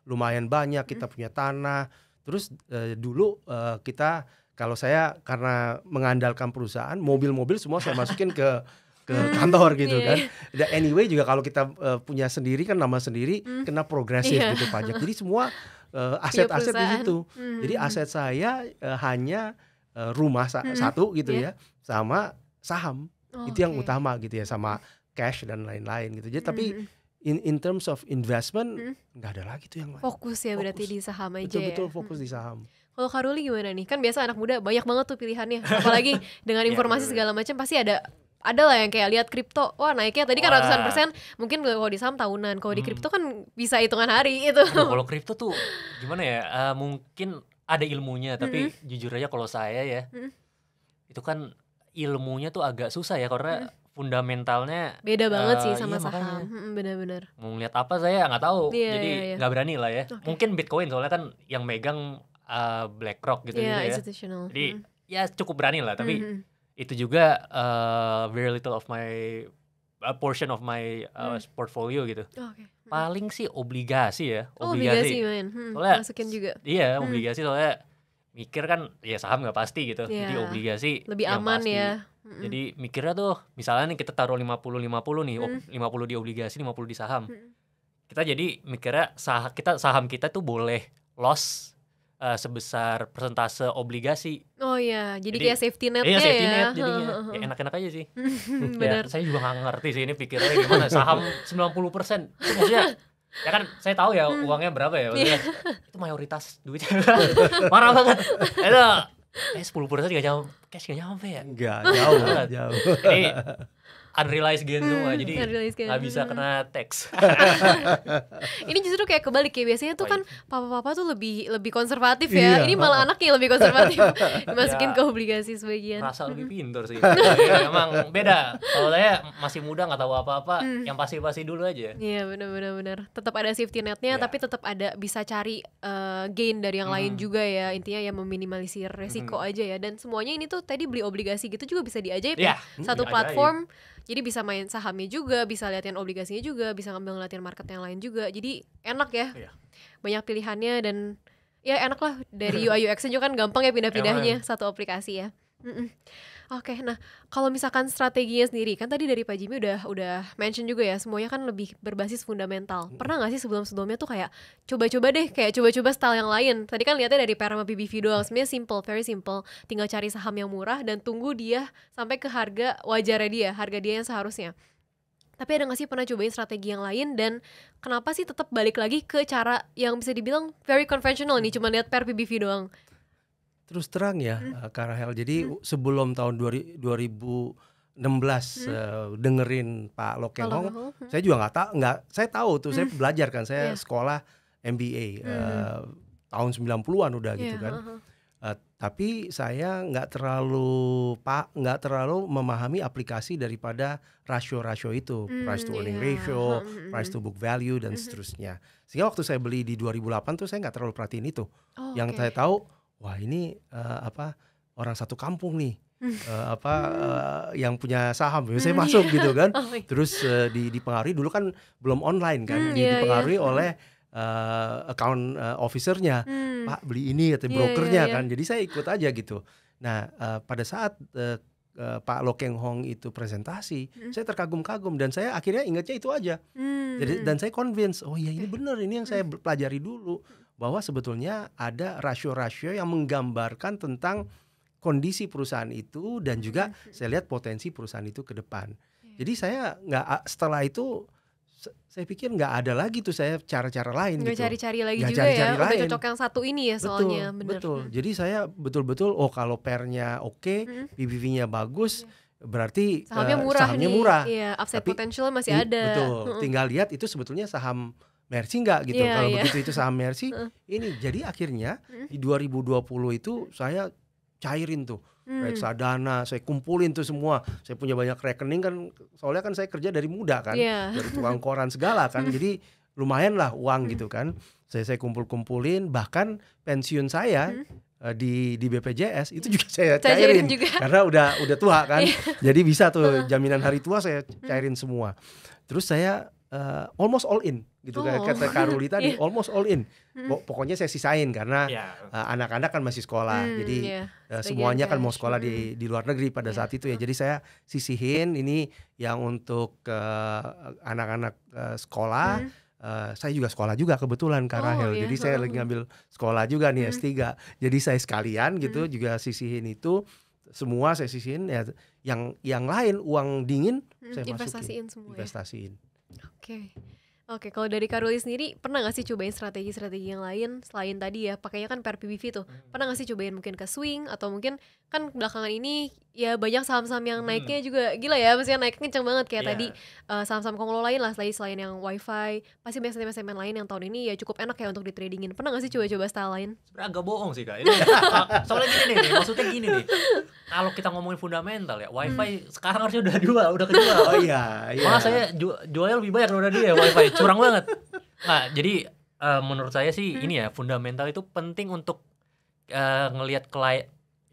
lumayan banyak, kita punya tanah. Terus dulu kita, kalau saya karena mengandalkan perusahaan, mobil-mobil semua saya masukin ke kantor gitu kan. Dan anyway juga kalau kita punya sendiri kan nama sendiri kena progresif gitu pajak. Jadi semua aset-aset di situ. Jadi aset saya hanya rumah satu gitu ya, sama saham. Itu yang utama gitu ya, sama cash dan lain-lain gitu. Jadi tapi in terms of investment nggak ada lagi tuh yang lain. Fokus ya berarti di saham aja. Betul fokus di saham. Kalau Kak Ruli gimana nih? Kan biasa anak muda banyak banget tuh pilihannya. Apalagi dengan informasi segala macam pasti ada lah yang kayak lihat kripto, wah naiknya tadi kan ratusan persen, mungkin kalau di saham tahunan, kalau di kripto kan bisa hitungan hari itu. Kalau kripto tuh gimana ya? Mungkin ada ilmunya, tapi jujur aja kalau saya ya, itu kan ilmunya tuh agak susah ya karena fundamentalnya beda banget sih sama saham. Benar-benar. Mau ngeliat apa saya nggak tahu, jadi nggak berani lah ya. Mungkin Bitcoin soalnya kan yang megang BlackRock gitu ya. Jadi ya cukup berani lah, tapi itu juga very little of my portion of my portfolio gitu. Paling sih obligasi ya, obligasi soalnya masukin juga. Iya, obligasi soalnya mikir kan ya saham nggak pasti gitu, jadi obligasi lebih aman pasti. Ya. Jadi mikirnya tuh misalnya nih kita taruh 50-50 nih, 50 di obligasi, 50 di saham. Kita jadi mikirnya saham kita tuh boleh loss sebesar persentase obligasi. Oh iya, jadi kayak safety netnya ya. Safety net jadinya. Ya enak-enak aja sih. Benar. Ya, saya juga nggak ngerti sih ini pikirnya gimana. Saham 90%. Itu maksudnya ya kan saya tahu ya uangnya berapa ya. Maksudnya, itu mayoritas duitnya. Parah banget. Itu 10% cash gak nyampe ya. Enggak, jauh. Jadi unrealized gain semua, jadi nggak bisa kena tax. Ini justru kayak kebalik ya, biasanya tuh kan papa-papa tuh lebih konservatif ya. Ini malah anaknya lebih konservatif, dimasukin ke obligasi sebagian. Rasa lebih pintar sih. Ya, emang beda. Kalau saya masih muda nggak tahu apa-apa, yang pasti dulu aja. Iya benar. Tetap ada safety netnya, tapi tetap ada bisa cari gain dari yang lain juga ya. Intinya ya meminimalisir resiko aja ya. Dan semuanya ini tuh tadi beli obligasi gitu juga bisa diajaib ya. Satu platform. Jadi bisa main sahamnya juga, bisa liatin obligasinya juga, bisa ngambil ngeliatin market yang lain juga. Jadi enak ya, banyak pilihannya dan ya enak lah. Dari UI UX juga kan gampang ya pindah-pindahnya satu aplikasi ya. Oke, nah kalau misalkan strateginya sendiri, kan tadi dari Pak Jimmy udah mention juga ya, semuanya kan lebih berbasis fundamental. Pernah nggak sih sebelumnya tuh kayak coba-coba style yang lain? Tadi kan lihatnya dari Perma PBV doang, sebenarnya simple, very simple. Tinggal cari saham yang murah dan tunggu dia sampai ke harga wajarnya dia, harga dia yang seharusnya. Tapi ada nggak sih pernah cobain strategi yang lain, dan kenapa sih tetap balik lagi ke cara yang bisa dibilang very conventional nih, cuma lihat per PBV doang? Terus terang ya, Kak Rahel. Jadi sebelum tahun 2016 dengerin Pak Lokeng Hong, saya juga saya tahu tuh, saya belajar kan, saya sekolah MBA tahun 90-an udah gitu kan. Tapi saya nggak terlalu memahami aplikasi daripada rasio-rasio itu, price to earning ratio, price to book value dan seterusnya. Sehingga waktu saya beli di 2008 tuh saya nggak terlalu perhatiin itu. Yang saya tahu, wah ini orang satu kampung nih, yang punya saham, saya masuk gitu kan. Terus dipengaruhi dulu kan belum online kan, dipengaruhi oleh account officernya, Pak beli ini kata brokernya kan, jadi saya ikut aja gitu. Nah pada saat Pak Loh Keng Hong itu presentasi, saya terkagum-kagum dan saya akhirnya ingatnya itu aja. Jadi dan saya convince, oh iya ini benar, ini yang saya pelajari dulu, bahwa sebetulnya ada rasio-rasio yang menggambarkan tentang kondisi perusahaan itu dan juga saya lihat potensi perusahaan itu ke depan. Jadi saya setelah itu saya pikir nggak ada lagi tuh saya cara-cara lain nggak gitu. cari-cari lagi Nggak juga cari-cari ya, udah lain. cocok yang satu ini ya soalnya. Betul. Jadi saya betul-betul kalau pairnya oke, PBV-nya bagus, berarti sahamnya murah. Iya, upside potential masih ada. Betul. Tinggal lihat itu sebetulnya saham Mercy nggak gitu. Kalau begitu itu saham Mercy, ini jadi akhirnya di 2020 itu saya cairin tuh reksadana, saya kumpulin tuh semua. Saya punya banyak rekening kan, soalnya kan saya kerja dari muda kan, dari tukang koran segala kan, jadi lumayan lah uang gitu kan. Saya kumpulin, bahkan pensiun saya di BPJS itu juga saya cairin juga. Karena udah tua kan, jadi bisa tuh jaminan hari tua saya cairin semua. Terus saya almost all in gitu kayak kata Karuli tadi, almost all in. Pokoknya saya sisain karena anak-anak kan masih sekolah, jadi semuanya kan mau sekolah di luar negeri pada saat itu ya. Jadi saya sisihin ini yang untuk anak-anak sekolah. Saya juga sekolah juga kebetulan Kak Rahel. Jadi saya lagi ngambil sekolah juga nih S3. Jadi saya sekalian gitu juga sisihin itu. Semua saya sisihin ya, yang lain uang dingin saya masukin. Investasiin. Oke, kalau dari Karuli sendiri pernah nggak sih cobain strategi-strategi yang lain selain tadi ya pakainya kan pair PBV tuh, pernah nggak sih cobain mungkin ke swing atau mungkin kan belakangan ini ya banyak saham-saham yang naiknya juga gila ya, maksudnya naiknya kenceng banget kayak tadi saham-saham konglo lain lah selain yang WiFi, pasti banyak sentimen lain yang tahun ini ya cukup enak ya untuk di tradingin. Pernah nggak sih coba-coba style lain? Sebenarnya agak bohong sih Kak. Ini soalnya gini nih, maksudnya gini nih. Kalau kita ngomongin fundamental ya, WiFi sekarang harusnya udah kejual. Oh iya. Malah saya jualnya lebih banyak daripada dia WiFi, curang banget. Nah, jadi menurut saya sih ini ya, fundamental itu penting untuk ngelihat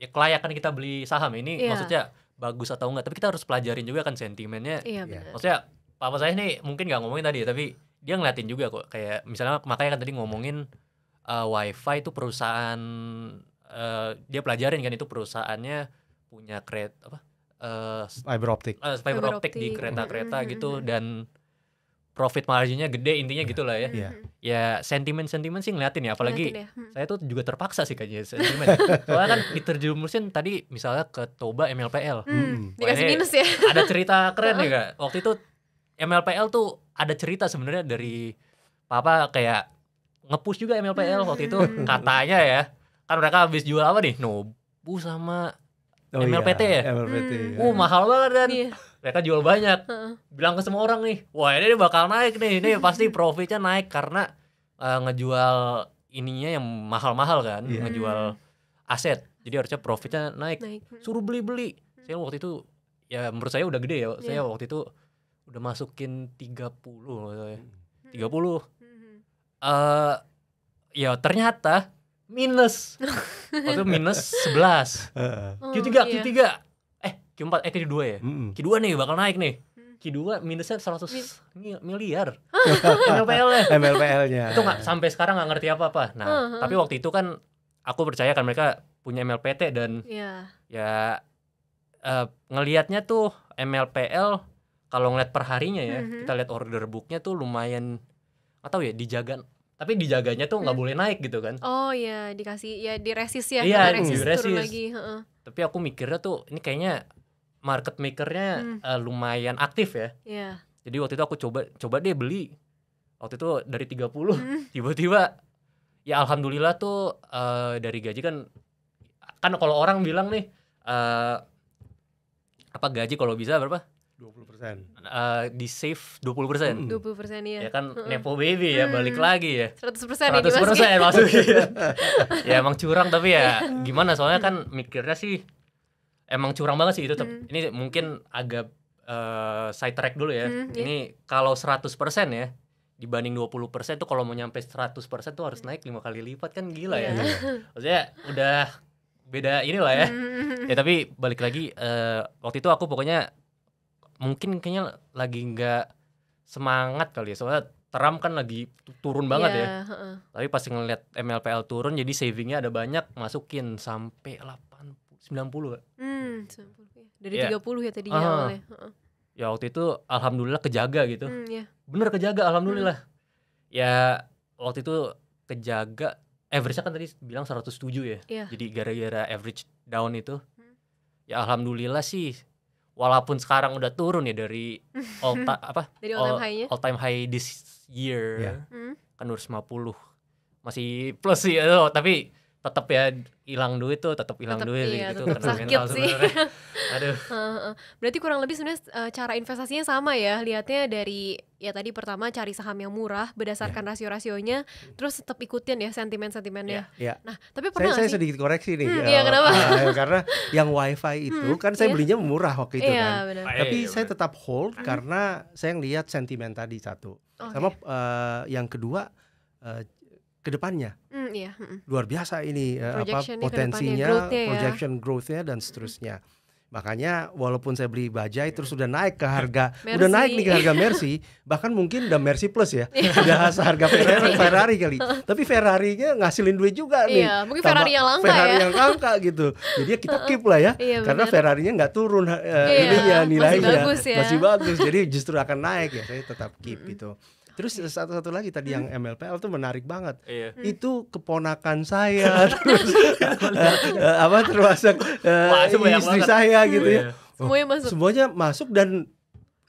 kelayakan kita beli saham ini, maksudnya bagus atau enggak. Tapi kita harus pelajarin juga kan sentimennya. Maksudnya papa saya nih mungkin nggak ngomongin tadi, tapi dia ngeliatin juga kok. Kayak misalnya makanya kan tadi ngomongin WiFi itu perusahaan, dia pelajarin kan itu perusahaannya punya fiber optic di kereta-kereta gitu, dan profit marginnya gede, intinya gitulah ya. Ya sentimen sih ngeliatin ya, apalagi saya tuh juga terpaksa sih kayaknya sentimen. Soalnya kan diterjumusin tadi misalnya ke Toba MLPL. Dikasih minus ya. Ada cerita keren nih Kak. Waktu itu MLPL tuh ada cerita sebenarnya dari papa, kayak nge-push juga MLPL waktu itu katanya ya. Kan mereka habis jual apa nih? Nobu sama MLPT ya? MLPT. Mahal banget kan. Mereka jual banyak. Bilang ke semua orang nih, wah ini bakal naik nih. Ini pasti profitnya naik karena ngejual ininya yang mahal-mahal kan. Ngejual aset. Jadi harusnya profitnya naik. Suruh beli-beli. Saya waktu itu, ya menurut saya udah gede ya. Saya waktu itu udah masukin 30. 30. Ya ternyata minus. Waktu itu minus 11. Q3 Q4 Q2 ya. Q2 nih bakal naik nih. Q2 minusnya 100 miliar. MLPL-nya. Itu sampai sekarang nggak ngerti apa-apa. Nah, tapi waktu itu kan aku percaya kan mereka punya MLPT dan ya ngelihatnya tuh MLPL kalau ngeliat perharinya ya, kita lihat order booknya tuh lumayan, nggak tahu ya, dijaga. Tapi dijaganya tuh nggak boleh naik gitu kan. Oh ya, dikasih ya diresis ya. Iya, diresis turun lagi. Tapi aku mikirnya tuh ini kayaknya market makernya lumayan aktif ya. Jadi waktu itu aku coba deh beli. Waktu itu dari 30 tiba-tiba ya alhamdulillah tuh dari gaji kan kalau orang bilang nih apa gaji kalau bisa berapa? 20%. Di save 20%. 20% ya. Ya kan nepo baby ya, balik lagi ya. 100% ini 100% maksudnya. Ya emang curang tapi ya gimana, soalnya kan mikirnya sih emang curang banget sih itu. Ini mungkin agak side track dulu ya. Ini kalau 100% ya dibanding 20% tuh, kalau mau nyampe 100% tuh harus naik 5 kali lipat, kan gila ya. Maksudnya udah beda inilah ya. Ya tapi balik lagi, waktu itu aku pokoknya mungkin kayaknya lagi nggak semangat kali ya, soalnya Trump kan lagi turun banget ya. Tapi pas ngeliat MLPL turun, jadi savingnya ada banyak, masukin sampai 90 90 ya. Dari 30 ya tadinya awalnya. Ya waktu itu alhamdulillah kejaga gitu. Bener kejaga alhamdulillah. Ya waktu itu kejaga, average-nya kan tadi bilang 107 ya. Jadi gara-gara average down itu, ya alhamdulillah sih. Walaupun sekarang udah turun ya dari all time high this year, kan 250 masih plus sih, tapi tetap ya hilang duit tuh, tetap hilang duit gitu, kena mental sebenarnya. Aduh. Berarti kurang lebih sebenarnya cara investasinya sama ya, lihatnya dari ya tadi pertama cari saham yang murah berdasarkan rasio-rasionya, terus tetap ikutin ya sentimen-sentimennya. Nah, tapi pernah saya sedikit koreksi nih. Kenapa? Karena yang wifi itu kan saya belinya murah waktu itu kan. Benar. Tapi saya tetap hold karena saya ngelihat sentimen tadi satu. Sama yang kedua, kedepannya luar biasa ini potensinya, projection growth-nya dan seterusnya. Makanya walaupun saya beli Bajaj terus udah naik ke harga Mercy. Udah naik nih ke harga Mercy, bahkan mungkin udah Mercy Plus ya. Udah seharga Ferrari kali. Tapi Ferrari-nya ngasilin duit juga nih. Mungkin Ferrari yang langka Ferrari yang langka gitu. Jadi kita keep lah ya. Karena Ferrari-nya nggak turun nilainya. Masih bagus. Jadi justru akan naik ya. Saya tetap keep gitu. Terus satu lagi tadi yang MLPL tuh menarik banget. Itu keponakan saya, terus termasuk istri saya gitu ya. Semuanya masuk dan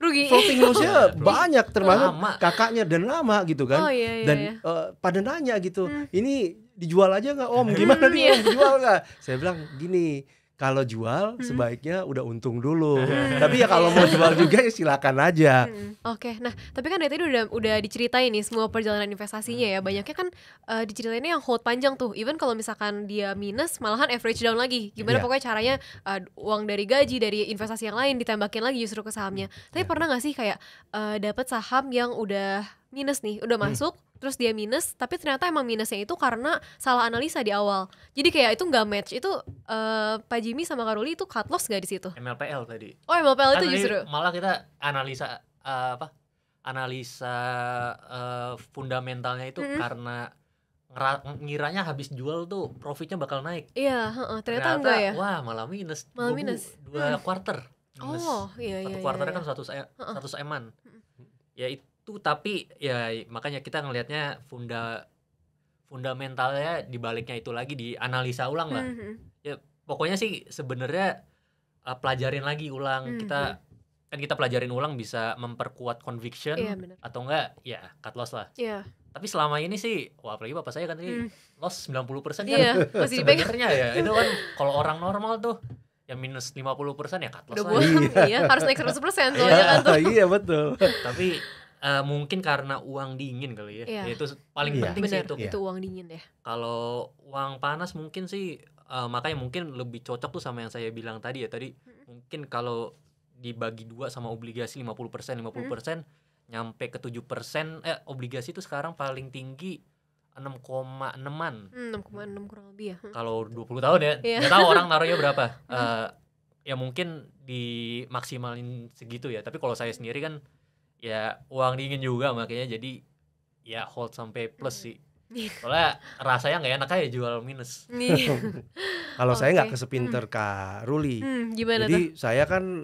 rugi. Floating loss-nya banyak, termasuk kakaknya dan lama gitu kan. Dan pada nanya gitu, ini dijual aja nggak Om? Gimana nih Om, dijual nggak? Saya bilang gini, kalau jual sebaiknya udah untung dulu. Tapi ya kalau mau jual juga ya silakan aja. Oke, nah tapi kan dari tadi udah diceritain nih semua perjalanan investasinya ya. Banyaknya kan diceritainnya yang hold panjang tuh. Even kalau misalkan dia minus, malahan average down lagi. Gimana pokoknya caranya uang dari gaji, dari investasi yang lain ditembakin lagi justru ke sahamnya. Tapi pernah gak sih kayak dapat saham yang udah minus nih, udah masuk terus dia minus, tapi ternyata emang minusnya itu karena salah analisa di awal. Jadi kayak itu nggak match. Itu Pak Jimmy sama Kak Ruli itu cut loss nggak di situ? MLPL tadi. Oh MLPL itu tadi justru. Malah kita analisa fundamentalnya itu karena ngiranya habis jual tuh profitnya bakal naik. Ternyata enggak ya. Wah malah minus. Dua quarter. Minus. Satu quarternya kan 100 eman. Ya itu, tapi ya makanya kita ngelihatnya fundamentalnya di baliknya itu lagi dianalisa ulang lah. Ya pokoknya sih sebenarnya pelajarin lagi ulang. Kita pelajarin ulang bisa memperkuat conviction atau enggak ya cut loss lah. Tapi selama ini sih apalagi bapak saya kan tadi loss 90% kan. Sebenarnya ya itu kan kalau orang normal tuh ya minus 50% ya cut loss lah. Harus naik 100% soalnya kan tuh. Iya betul. Tapi mungkin karena uang dingin kali ya. Itu paling penting sih itu. Itu uang dingin ya. Kalau uang panas mungkin sih makanya mungkin lebih cocok tuh sama yang saya bilang tadi ya. Tadi mungkin kalau dibagi 2 sama obligasi 50% nyampe ke 7%. Obligasi itu sekarang paling tinggi 6,6-an. 6,6 kurang lebih ya. Kalau 20 tahun ya. Nggak tahu orang naruhnya berapa. Ya mungkin dimaksimalin segitu ya. Tapi kalau saya sendiri kan ya uang dingin juga, makanya jadi ya hold sampai plus sih. Soalnya rasanya nggak enak aja jual minus. Kalau saya nggak kesepinter Kak Ruli. Gimana jadi saya kan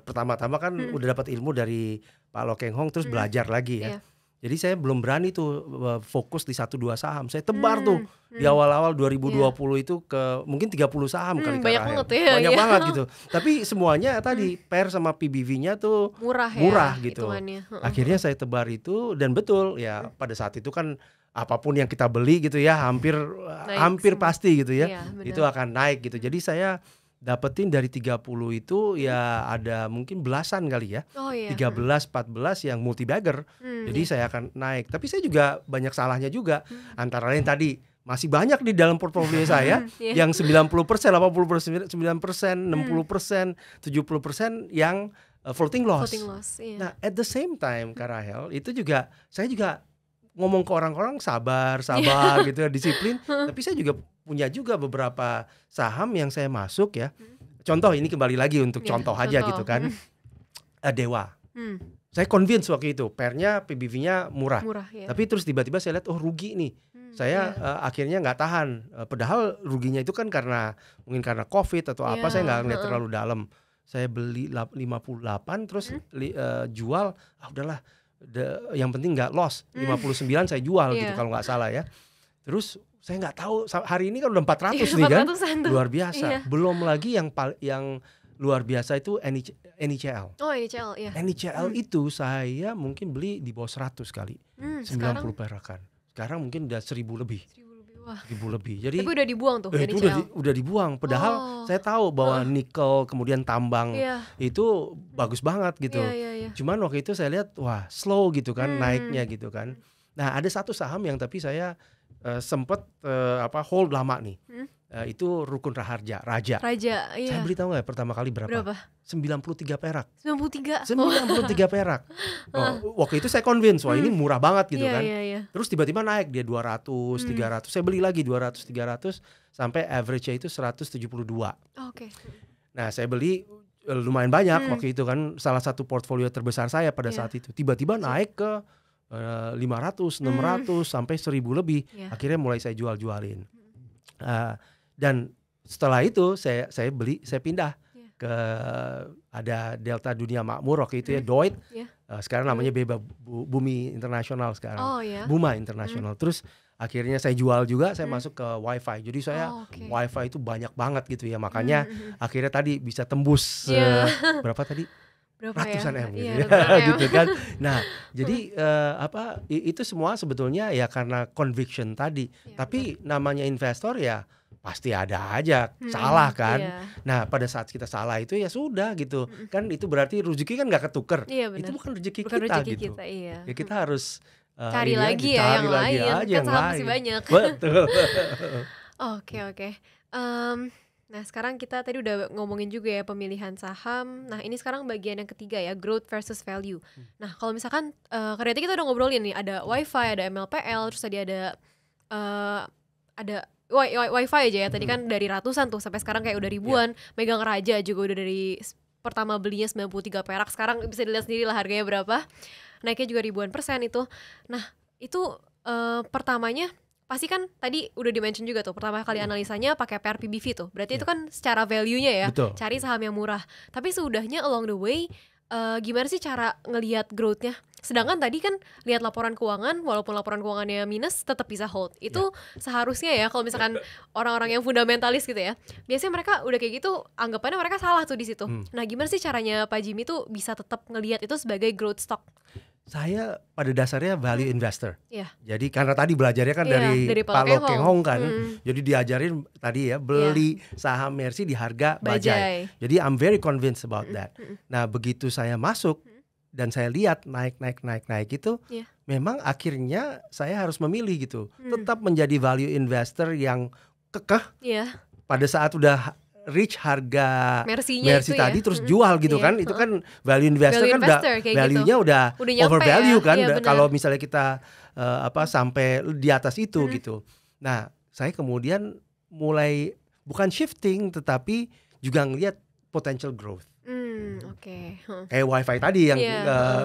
pertama-tama kan udah dapat ilmu dari Pak Lo Keng Hong, terus belajar lagi ya. Jadi saya belum berani tuh fokus di 1-2 saham. Saya tebar tuh di awal-awal 2020 itu ke mungkin 30 saham kali banyak banget ya. Banyak banget gitu. Tapi semuanya tadi PER sama PBV-nya tuh murah gitu. Akhirnya saya tebar itu, dan betul ya pada saat itu kan apapun yang kita beli gitu ya hampir pasti gitu ya. Itu akan naik gitu. Jadi saya dapetin dari 30 itu ya ada mungkin belasan kali ya. Oh iya. 13, 14 yang multi bagger. Jadi saya akan naik. Tapi saya juga banyak salahnya juga. Antara lain tadi masih banyak di dalam portofolio saya yang 90%, 80%, 9%, 60%, 70% yang floating loss. Iya. Nah, at the same time Kak Rahel, itu juga saya juga ngomong ke orang-orang sabar gitu ya, disiplin. Tapi saya juga punya juga beberapa saham yang saya masuk ya. Contoh ini kembali lagi untuk contoh aja gitu kan. Dewa. Saya convince waktu itu, PER-nya, PBV-nya murah. Ya. Tapi terus tiba-tiba saya lihat rugi nih. Saya akhirnya nggak tahan. Padahal ruginya itu kan mungkin karena COVID atau apa, saya nggak ngeliat terlalu dalam. Saya beli 58 terus jual, udahlah. Yang penting nggak loss. 59 saya jual gitu kalau nggak salah ya. Terus saya nggak tahu hari ini kan udah 400 nih kan, luar biasa. Belum lagi yang luar biasa itu NICL. Oh NICL ya. NICL itu saya mungkin beli di bawah 100 kali, 90 perakan. Sekarang mungkin udah 1000 lebih. 1000 lebih. Jadi tapi udah dibuang tuh itu udah dibuang. Padahal saya tahu bahwa nikel kemudian tambang itu bagus banget gitu. Cuman waktu itu saya lihat wah slow gitu kan naiknya gitu kan. Nah ada satu saham yang tapi saya sempet hold lama nih. Itu Rukun Raja. Saya beli tahu nggak pertama kali berapa? 93 perak. 93 perak. Waktu itu saya convince wah ini murah banget gitu kan. Terus tiba-tiba naik dia 200, 300. Saya beli lagi 200, 300 sampai average-nya itu 172. Nah, saya beli lumayan banyak waktu itu kan, salah satu portfolio terbesar saya pada saat itu. Tiba-tiba naik ke 500, 600 sampai 1000 lebih. Akhirnya mulai saya jual-jualin. Dan setelah itu saya pindah ke ada Delta Dunia Makmur waktu itu ya, DOIT. Sekarang namanya Bumi Internasional sekarang. Buma Internasional. Terus akhirnya saya jual juga, saya masuk ke WiFi. Jadi saya WiFi itu banyak banget gitu ya. Makanya akhirnya tadi bisa tembus berapa tadi? Ratusan M gitu, gitu kan. Nah, jadi itu semua sebetulnya ya karena conviction tadi. Tapi namanya investor ya pasti ada aja salah kan. Nah pada saat kita salah itu ya sudah gitu kan, itu berarti rezeki kan nggak ketuker. Itu bukan rezeki kita gitu. Ya kita harus cari lagi ya yang lain. Kan saham masih banyak. Betul. Oke. Nah sekarang kita tadi udah ngomongin juga ya pemilihan saham. Nah ini sekarang bagian yang ketiga ya, growth versus value. Nah kalau misalkan karena kita udah ngobrolin nih, ada WiFi, ada MLPL, terus tadi ada WiFi aja ya, tadi kan dari ratusan tuh sampai sekarang kayak udah ribuan. Megang Raja juga udah dari pertama belinya 93 perak, sekarang bisa dilihat sendiri lah harganya berapa. Naiknya juga ribuan persen itu. Nah itu pertamanya pasti kan tadi udah di-mention juga tuh, pertama kali analisanya pakai PER PBV tuh. Berarti itu kan secara value-nya ya, cari saham yang murah. Tapi seudahnya along the way gimana sih cara ngelihat growth-nya? Sedangkan tadi kan lihat laporan keuangan, walaupun laporan keuangannya minus tetap bisa hold. Itu seharusnya ya kalau misalkan orang-orang yang fundamentalis gitu ya, biasanya mereka udah kayak gitu anggapannya mereka salah tuh di situ. Nah, gimana sih caranya Pak Jimmy tuh bisa tetap ngelihat itu sebagai growth stock? Saya pada dasarnya value investor. Jadi karena tadi belajarnya kan dari Pak Lo Keng Hong kan. Jadi diajarin tadi ya beli saham Mercy di harga bajai. Jadi I'm very convinced about that. Nah, begitu saya masuk dan saya lihat naik itu, memang akhirnya saya harus memilih gitu. Tetap menjadi value investor yang kekeh. Pada saat udah reach harga Mercy tadi terus jual gitu kan. Itu kan value investor kan udah value-nya udah overvalue kan. Kalau misalnya kita sampai di atas itu gitu. Nah, saya kemudian mulai bukan shifting tetapi juga ngelihat potential growth. Kayak WiFi tadi yang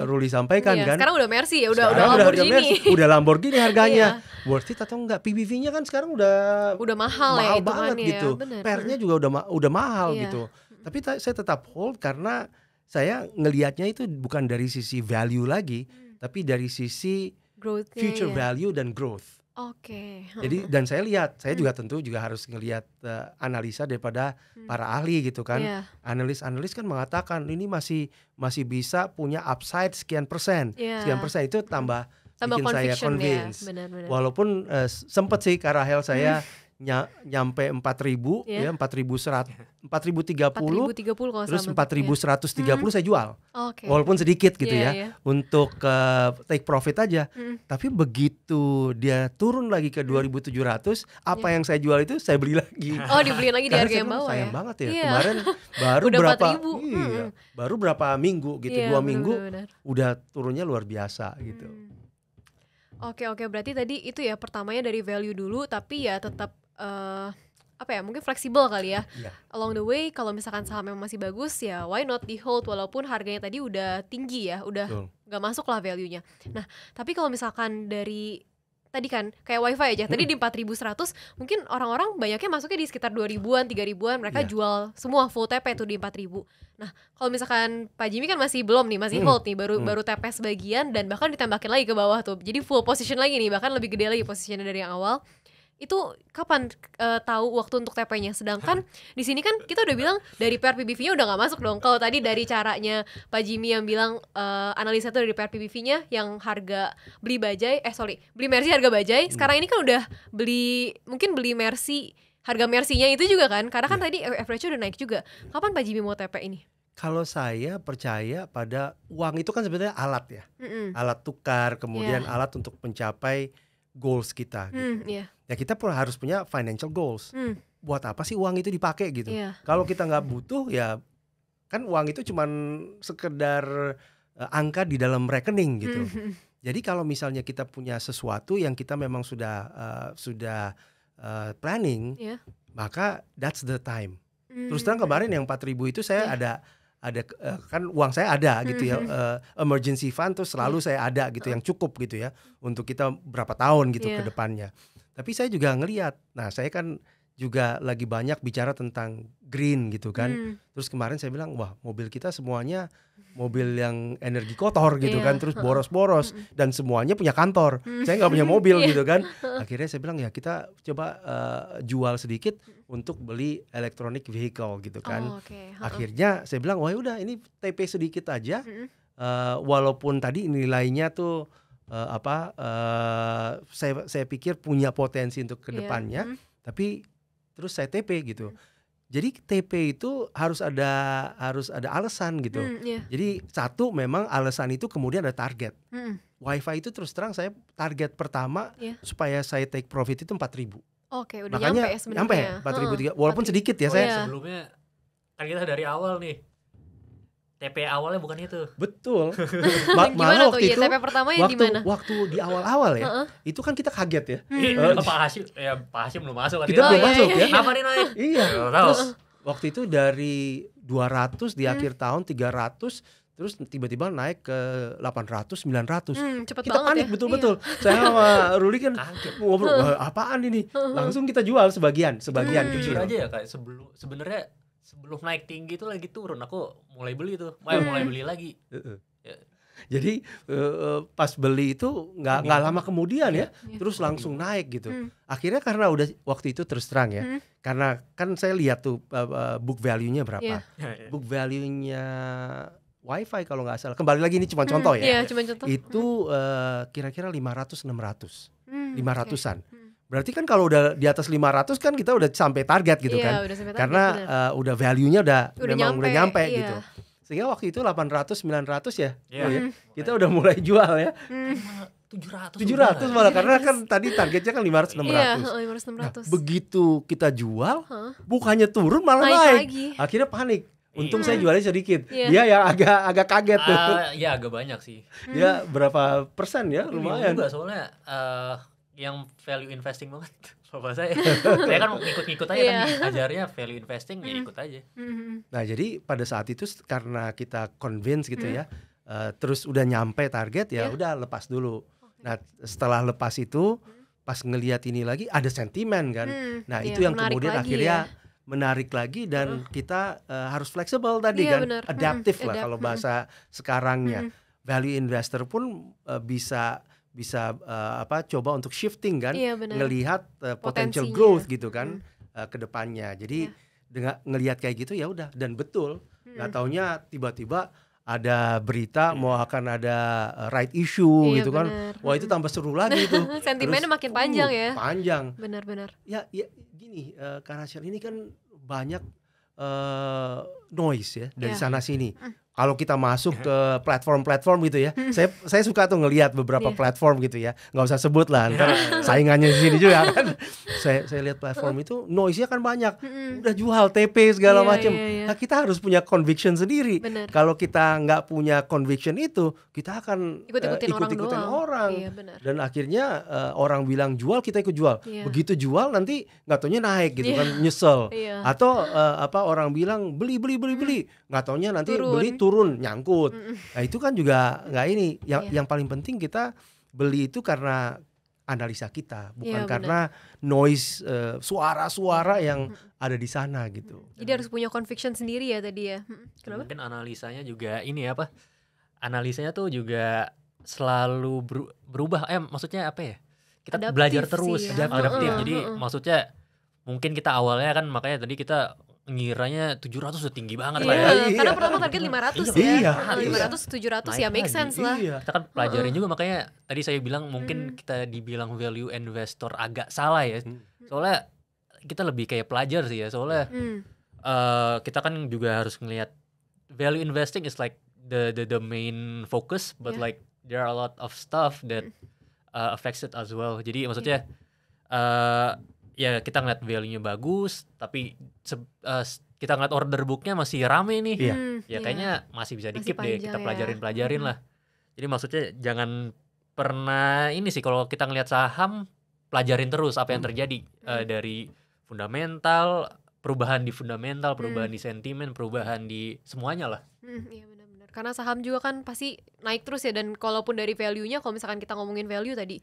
Ruli sampaikan kan. Sekarang udah Mercy ya, udah Lamborghini. Udah Lamborghini harganya. Worth it atau enggak? PBV-nya kan sekarang udah mahal ya, banget gitu. PER-nya juga udah mahal gitu. Tapi saya tetap hold karena saya ngelihatnya itu bukan dari sisi value lagi, tapi dari sisi future value dan growth. Jadi dan saya lihat, saya juga tentu juga harus ngelihat analisa daripada para ahli gitu kan. Analis kan mengatakan ini masih bisa punya upside sekian persen. Sekian persen itu tambah bikin saya convince. Walaupun sempet sih Kak Rahel saya nyampe 4.000 ya, 4.100 4.030 kalau terus sama. 4.130 saya jual. Oke. Walaupun sedikit gitu Iya, ya. iya. Untuk take profit aja. Tapi begitu dia turun lagi ke 2.700, apa yang saya jual itu saya beli lagi. Oh, dibeliin lagi di Karena harga saya yang bilang, bawah sayang ya. banget ya. Iya. Kemarin baru Udah berapa 4.000. iya, baru berapa minggu gitu. Iya, 2 minggu benar-benar. udah turunnya luar biasa gitu. Oke, berarti tadi itu ya pertamanya dari value dulu, tapi ya tetap apa ya, mungkin fleksibel kali ya. Iya. Along the way kalau misalkan saham yang masih bagus ya why not di hold walaupun harganya tadi udah tinggi ya, udah Betul. nggak masuk lah value-nya. Nah, tapi kalau misalkan dari tadi kan kayak wifi aja, tadi di 4.100 mungkin orang-orang banyaknya masuknya di sekitar 2.000-an, 3.000-an, mereka Iya. jual semua full TP tuh di 4.000. Nah, kalau misalkan Pak Jimmy kan masih belum nih, masih hold nih, baru TP sebagian dan bahkan ditembakin lagi ke bawah tuh. Jadi full position lagi nih, bahkan lebih gede lagi posisinya dari yang awal. Itu kapan tahu waktu untuk TP-nya? Sedangkan di sini kan kita udah bilang dari PRPBV-nya udah nggak masuk dong. Kalau tadi dari caranya Pak Jimmy yang bilang analisa itu dari PRPBV-nya yang harga beli beli Mercy harga bajai. Sekarang ini kan udah mungkin beli Mercy harga Mercy-nya itu juga kan? Karena kan tadi average-nya udah naik juga. Kapan Pak Jimmy mau TP ini? Kalau saya percaya pada uang itu kan sebenarnya alat ya. Alat tukar, kemudian alat untuk mencapai goals kita gitu. Iya. Ya kita pun harus punya financial goals. Buat apa sih uang itu dipakai gitu? Iya. Kalau kita nggak butuh ya kan uang itu cuman sekedar angka di dalam rekening gitu. Jadi kalau misalnya kita punya sesuatu yang kita memang sudah planning, maka that's the time. Terus terang kemarin yang 4.000 itu saya ada kan uang saya ada gitu ya, emergency fund tuh selalu saya ada gitu yang cukup gitu ya untuk kita berapa tahun gitu ke depannya. Tapi saya juga ngelihat, nah saya kan juga lagi banyak bicara tentang green gitu kan. Terus kemarin saya bilang wah mobil kita semuanya mobil yang energi kotor gitu kan, terus boros-boros dan semuanya punya kantor. Saya nggak punya mobil gitu kan. Akhirnya saya bilang ya kita coba jual sedikit untuk beli electronic vehicle gitu kan. Akhirnya saya bilang wah udah ini TP sedikit aja. Walaupun tadi nilainya tuh saya pikir punya potensi untuk kedepannya, tapi terus saya TP gitu. Jadi TP itu harus ada alasan gitu. Jadi satu memang alasan itu kemudian ada target. Wifi itu terus terang saya target pertama supaya saya take profit itu 4.000. Oke, udah makanya nyampe ya sebenarnya. 4.300 walaupun sedikit ya saya. Sebelumnya kan kita dari awal nih. TP awalnya bukan itu. Betul. Malah waktu itu TP pertamanya di mana? Waktu di awal-awal ya. Itu kan kita kaget ya. Pak Hashim belum masuk kan. Kita belum masuk ya. Kenapa nih naik? Iya. Terus waktu itu dari 200 di akhir tahun 300 terus tiba-tiba naik ke 800 900. Cepet Kita banget panik ya. betul-betul. Saya sama Ruli kan ngobrol, wah, apaan ini? Langsung kita jual sebagian Jujur aja ya kayak sebenarnya sebelum naik tinggi itu lagi turun aku mulai beli tuh, mulai beli lagi. Jadi pas beli itu nggak lama kemudian ya, terus langsung naik gitu. Akhirnya karena udah waktu itu terus terang ya, karena kan saya lihat tuh book value-nya berapa. Book value-nya Wifi kalau nggak salah, kembali lagi ini cuma contoh ya. Iya, cuma contoh. Itu kira-kira 500-600, 500-an. Berarti kan kalau udah di atas 500 kan kita udah sampai target gitu kan. Udah sampai target, karena udah value-nya memang udah nyampe iya. gitu. Sehingga waktu itu 800-900 ya. Kita udah mulai jual ya. 700 malah karena kan tadi targetnya kan 500-600. Iya, 500-600. Nah, begitu kita jual, bukannya turun malah Naik naik. lagi. Akhirnya panik. Untung saya jualnya sedikit. Dia yang agak kaget tuh. Ya agak banyak sih. Dia berapa persen ya? Lumayan. Juga soalnya yang value investing banget bapak saya kan ngikut-ngikut aja kan ajarnya value investing ya ikut aja. Nah jadi pada saat itu karena kita convince gitu ya, terus udah nyampe target ya udah lepas dulu. Nah setelah lepas itu pas ngelihat ini lagi ada sentimen kan. Nah itu yang kemudian akhirnya menarik lagi dan kita harus fleksibel tadi kan, adaptif lah kalau bahasa sekarangnya. Value investor pun bisa coba untuk shifting kan, ngelihat potential growth gitu kan ke depannya. Jadi dengan ngelihat kayak gitu ya udah dan betul. Nggak taunya tiba-tiba ada berita mau akan ada right issue gitu kan. Wah itu tambah seru lagi tuh. Sentimennya makin panjang ya. Panjang. Benar-benar. Ya gini, Kak Rachel ini kan banyak noise ya dari sana sini. Kalau kita masuk ke platform-platform gitu ya, saya suka tuh ngelihat beberapa platform gitu ya, nggak usah sebut lah, ntar saingannya di sini juga kan. Saya lihat platform itu noise-nya kan banyak, udah jual TP segala macam. Nah kita harus punya conviction sendiri. Kalau kita nggak punya conviction itu, kita akan ikut-ikutin orang. Dan akhirnya orang bilang jual, kita ikut jual. Begitu jual nanti nggak taunya naik gitu kan, nyesel. Atau orang bilang beli, nggak taunya nanti turun nyangkut. Nah itu kan juga nggak ini. Yang paling penting kita beli itu karena analisa kita, bukan karena noise suara-suara yang ada di sana gitu. Jadi harus punya conviction sendiri ya tadi ya. Kenapa? Mungkin analisanya juga ini apa? Analisanya tuh juga selalu berubah. Maksudnya apa ya? Kita adaptif belajar terus, adaptif. Jadi maksudnya mungkin kita awalnya kan makanya tadi kita ngiranya 700 udah tinggi banget lah ya. Karena pertama target 500 ya. 500 700 ya make sense lah. Kita kan pelajarin juga, makanya tadi saya bilang mungkin kita dibilang value investor agak salah ya. Soalnya kita lebih kayak pelajar sih ya. Soalnya kita kan juga harus ngelihat value investing is like the main focus, but like there are a lot of stuff that affects it as well. Jadi maksudnya ya kita ngeliat value-nya bagus, tapi kita ngeliat order book-nya masih rame nih. Ya kayaknya masih bisa di-keep deh, kita pelajarin lah. Jadi maksudnya jangan pernah ini sih, kalau kita ngeliat saham, pelajarin terus apa yang terjadi dari fundamental, perubahan di fundamental, perubahan di sentimen, perubahan di semuanya lah. Iya benar-benar. Karena saham juga kan pasti naik terus ya, dan kalaupun dari value-nya, kalau misalkan kita ngomongin value tadi,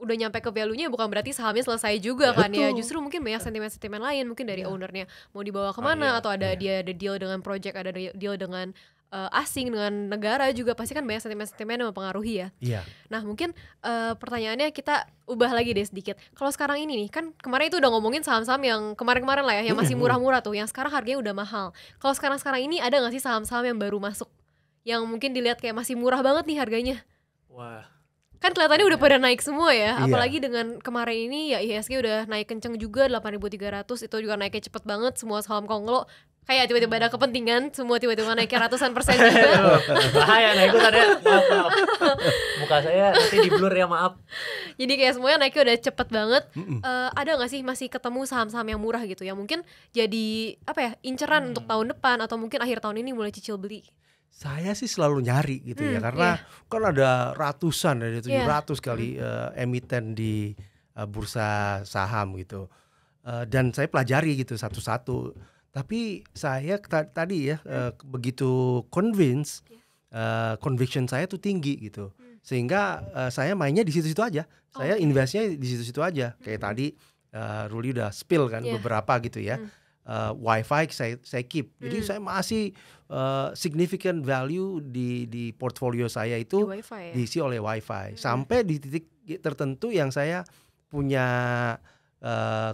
udah nyampe ke value-nya bukan berarti sahamnya selesai juga kan ya. Justru mungkin banyak sentimen-sentimen lain, mungkin dari ownernya mau dibawa kemana, atau ada dia ada deal dengan project, ada deal dengan asing, dengan negara juga, pasti kan banyak sentimen-sentimen yang mempengaruhi ya. Nah mungkin pertanyaannya kita ubah lagi deh sedikit. Kalau sekarang ini nih, kan kemarin itu udah ngomongin saham-saham yang kemarin-kemarin lah ya, yang masih murah-murah tuh, yang sekarang harganya udah mahal. Kalau sekarang-sekarang ini ada gak sih saham-saham yang baru masuk, yang mungkin dilihat kayak masih murah banget nih harganya? Wah, kan kelihatannya udah pada naik semua ya, apalagi dengan kemarin ini ya IHSG udah naik kenceng juga 8.300, itu juga naiknya cepet banget. Semua saham konglo kayak tiba-tiba ada kepentingan, semua tiba-tiba naiknya ratusan persen juga. Bahaya, nah itu tadi maaf. Muka saya nanti di blur ya, maaf. Jadi kayak semuanya naiknya udah cepet banget. Ada gak sih masih ketemu saham-saham yang murah gitu, yang mungkin jadi apa ya, inceran untuk tahun depan, atau mungkin akhir tahun ini mulai cicil beli? Saya sih selalu nyari gitu ya, karena kan ada ratusan, ada 700 kali emiten di bursa saham gitu, dan saya pelajari gitu satu-satu. Tapi saya tadi ya begitu conviction saya tuh tinggi gitu, sehingga saya mainnya di situ-situ aja, saya investnya di situ-situ aja. Kayak tadi Ruli udah spill kan beberapa gitu ya. Wi-Fi saya keep. Jadi saya masih significant value di portfolio saya itu diisi oleh Wi-Fi. Sampai di titik tertentu yang saya punya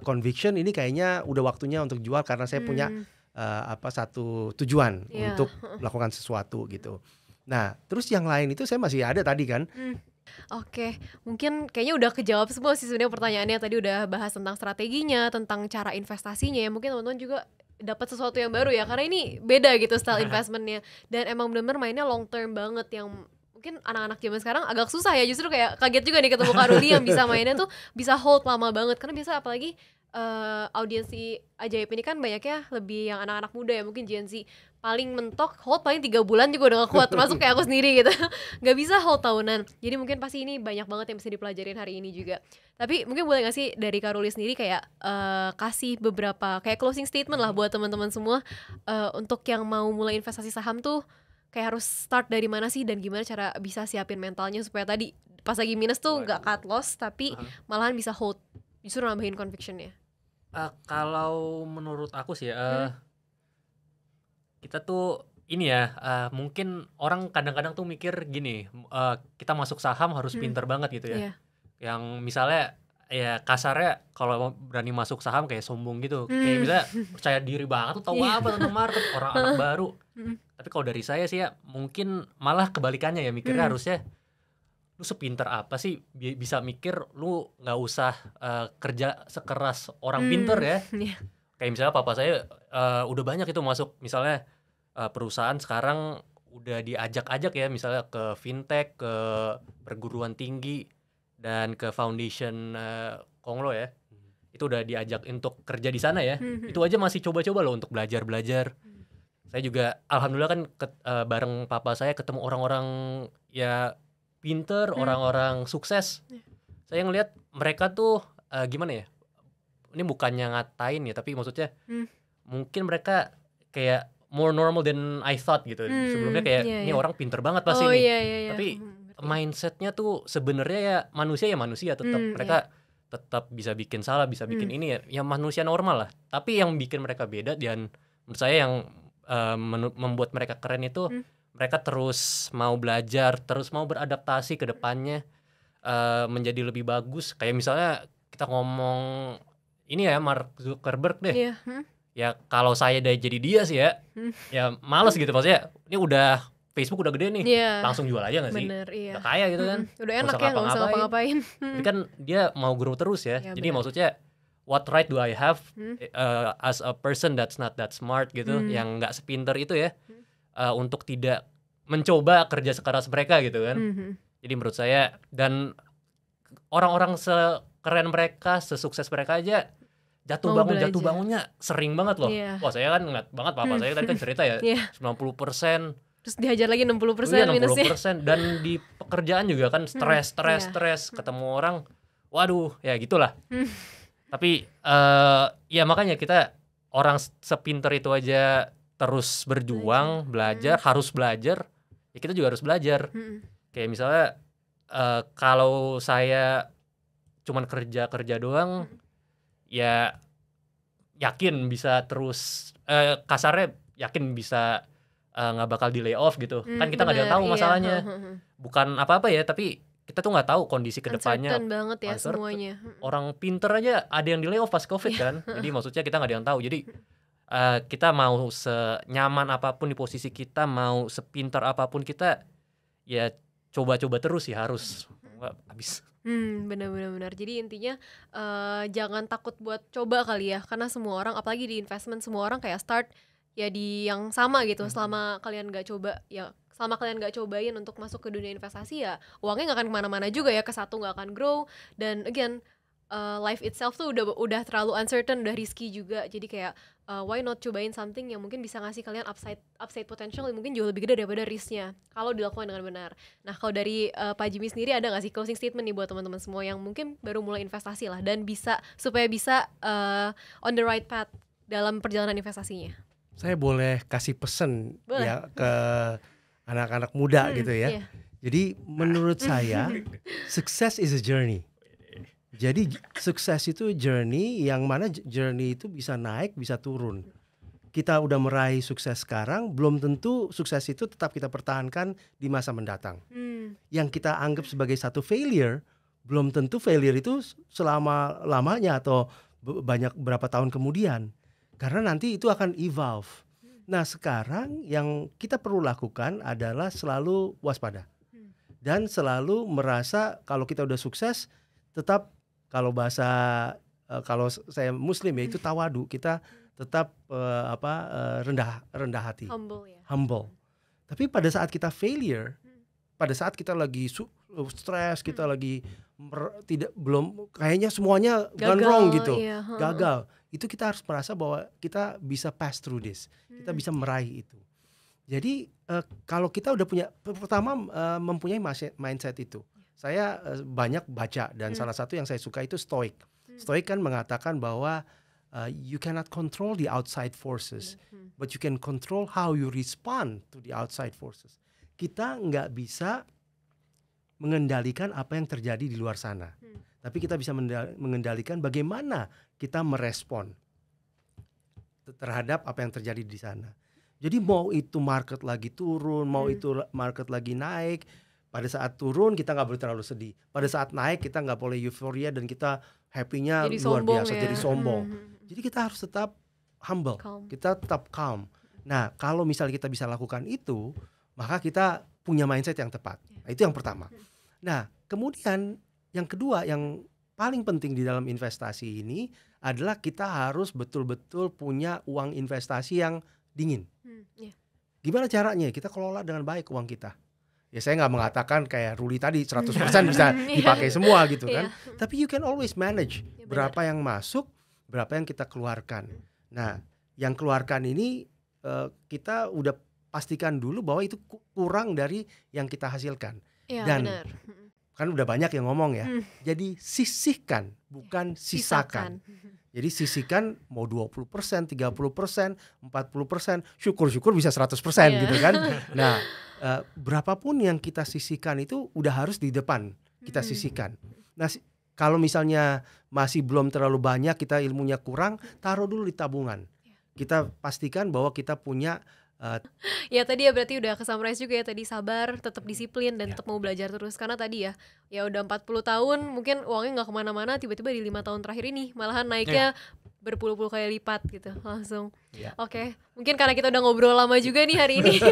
conviction ini kayaknya udah waktunya untuk jual, karena saya punya satu tujuan untuk melakukan sesuatu gitu. Nah, terus yang lain itu saya masih ada tadi kan. Oke, mungkin kayaknya udah kejawab semua sih sebenarnya pertanyaannya. Tadi udah bahas tentang strateginya, tentang cara investasinya ya. Mungkin teman-teman juga dapat sesuatu yang baru ya, karena ini beda gitu style investmentnya. Dan emang benar-benar mainnya long term banget, yang mungkin anak-anak zaman sekarang agak susah ya. Justru kayak kaget juga nih ketemu Kak Ruli yang bisa mainnya tuh bisa hold lama banget. Karena biasa apalagi audiensi ajaib ini kan banyaknya lebih yang anak-anak muda ya, mungkin Gen Z paling mentok hold paling 3 bulan juga udah gak kuat, termasuk kayak aku sendiri gitu. Gak bisa hold tahunan. Jadi mungkin pasti ini banyak banget yang bisa dipelajarin hari ini juga. Tapi mungkin boleh gak sih dari Kak Ruli sendiri kayak kasih beberapa kayak closing statement lah buat teman-teman semua, untuk yang mau mulai investasi saham tuh kayak harus start dari mana sih, dan gimana cara bisa siapin mentalnya supaya tadi pas lagi minus tuh gak cut loss, tapi malahan bisa hold, justru nambahin convictionnya. Kalau menurut aku sih kita tuh ini ya, mungkin orang kadang-kadang tuh mikir gini, kita masuk saham harus pinter banget gitu ya. Yang misalnya ya kasarnya kalau berani masuk saham kayak sombong gitu, kayak misalnya percaya diri banget tuh tahu apa tentang market, orang anak baru. Tapi kalau dari saya sih ya mungkin malah kebalikannya ya, mikirnya harusnya lu sepinter apa sih bisa mikir lu nggak usah kerja sekeras orang pinter ya. Kayak misalnya papa saya udah banyak itu masuk, misalnya perusahaan sekarang udah diajak-ajak ya, misalnya ke fintech, ke perguruan tinggi, dan ke foundation Konglo ya. Itu udah diajak untuk kerja di sana ya. Itu aja masih coba-coba loh untuk belajar. Saya juga alhamdulillah kan bareng papa saya ketemu orang-orang ya pinter, orang-orang sukses. Saya ngelihat mereka tuh gimana ya? Ini bukannya ngatain ya, tapi maksudnya mungkin mereka kayak more normal than I thought gitu. Sebelumnya kayak ini orang pinter banget pasti nih. Tapi mindsetnya tuh sebenarnya ya manusia tetap mereka tetap bisa bikin salah, bisa bikin ini ya manusia normal lah. Tapi yang bikin mereka beda dan menurut saya yang membuat mereka keren itu mereka terus mau belajar, terus mau beradaptasi ke depannya menjadi lebih bagus. Kayak misalnya kita ngomong ini ya Mark Zuckerberg deh. Ya kalau saya jadi dia sih ya males gitu, maksudnya ini udah Facebook udah gede nih, langsung jual aja gak sih? Bener, udah kaya gitu kan, udah enak ya, gak usah ngapa-ngapain. Tapi kan dia mau grow terus ya, jadi bener. Maksudnya what right do I have as a person that's not that smart gitu, yang gak sepinter itu ya, untuk tidak mencoba kerja sekeras mereka gitu kan. Jadi menurut saya, dan orang-orang sekeren mereka, sesukses mereka aja jatuh bangunnya sering banget loh. Wah saya kan ngeliat banget papa saya tadi kan cerita ya 90%, terus dihajar lagi 60% minusnya. 60%, dan di pekerjaan juga kan stres, ketemu orang, waduh ya gitulah. Tapi ya makanya kita orang sepinter itu aja terus berjuang, belajar, harus belajar, ya kita juga harus belajar. Kayak misalnya kalau saya cuman kerja doang, ya yakin bisa terus kasarnya yakin bisa nggak bakal di layoff gitu. Kan kita nggak ada yang tahu masalahnya. Bukan apa-apa ya, tapi kita tuh nggak tahu kondisi kedepannya. Uncertain banget ya semuanya. Orang pinter aja ada yang di layoff pas COVID kan. Jadi maksudnya kita nggak ada yang tahu. Jadi kita mau senyaman apapun di posisi kita, mau sepintar apapun kita, ya coba-coba terus ya harus. Nggak habis. Benar. Jadi intinya jangan takut buat coba kali ya, karena semua orang, apalagi di investment, semua orang kayak start ya di yang sama gitu. Selama kalian nggak cobain untuk masuk ke dunia investasi, ya uangnya nggak akan kemana-mana juga ya, ke satu nggak akan grow, dan again life itself tuh udah terlalu uncertain, udah risky juga. Jadi kayak why not cobain something yang mungkin bisa ngasih kalian upside potential yang mungkin jauh lebih gede daripada risknya kalau dilakukan dengan benar. Nah kalau dari Pak Jimmy sendiri ada nggak sih closing statement nih buat teman-teman semua yang mungkin baru mulai investasi lah, dan supaya bisa on the right path dalam perjalanan investasinya? Saya boleh kasih pesan ya ke anak-anak muda gitu ya. Jadi menurut saya success is a journey. Jadi sukses itu journey, yang mana journey itu bisa naik, bisa turun. Kita udah meraih sukses sekarang, belum tentu sukses itu tetap kita pertahankan di masa mendatang. Yang kita anggap sebagai satu failure, belum tentu failure itu selama-lamanya atau berapa tahun kemudian. Karena nanti itu akan evolve. Nah sekarang yang kita perlu lakukan adalah selalu waspada. Dan selalu merasa kalau kita udah sukses, tetap kalau kalau saya Muslim ya itu tawadu, kita tetap rendah hati, humble. Tapi pada saat kita failure, pada saat kita lagi stres, kita lagi kayaknya semuanya gone wrong gitu, gagal, itu kita harus merasa bahwa kita bisa pass through this, kita bisa meraih itu. Jadi kalau kita udah pertama mempunyai mindset itu. Saya banyak baca, dan salah satu yang saya suka itu Stoic. Stoic kan mengatakan bahwa you cannot control the outside forces, but you can control how you respond to the outside forces. Kita nggak bisa mengendalikan apa yang terjadi di luar sana, tapi kita bisa mengendalikan bagaimana kita merespon terhadap apa yang terjadi di sana. Jadi mau itu market lagi turun, mau itu market lagi naik, pada saat turun kita nggak boleh terlalu sedih. Pada saat naik kita nggak boleh euforia dan kita happy-nya luar biasa, jadi sombong. Jadi kita harus tetap humble, kita tetap calm. Nah kalau misalnya kita bisa lakukan itu, maka kita punya mindset yang tepat. Nah, itu yang pertama. Nah kemudian yang kedua, yang paling penting di dalam investasi ini adalah kita harus betul-betul punya uang investasi yang dingin. Gimana caranya? Kita kelola dengan baik uang kita. Ya saya nggak mengatakan kayak Ruli tadi 100% bisa dipakai semua gitu kan. Tapi you can always manage berapa yang masuk, berapa yang kita keluarkan. Nah, yang keluarkan ini kita udah pastikan dulu bahwa itu kurang dari yang kita hasilkan. Dan benar. Kan udah banyak yang ngomong ya. Jadi sisihkan, bukan sisakan. Jadi sisihkan mau 20%, 30%, 40%, syukur-syukur bisa 100% gitu kan. Nah, berapapun yang kita sisihkan itu udah harus di depan kita sisihkan. Nah, kalau misalnya masih belum terlalu banyak, kita ilmunya kurang, taruh dulu di tabungan. Kita pastikan bahwa kita punya ya tadi ya berarti udah ke-summarize juga ya tadi, sabar, tetap disiplin dan tetap mau belajar terus. Karena tadi ya udah 40 tahun mungkin uangnya nggak kemana-mana, tiba-tiba di 5 tahun terakhir ini malahan naiknya berpuluh-puluh kali lipat gitu langsung. Oke, mungkin karena kita udah ngobrol lama juga nih hari ini.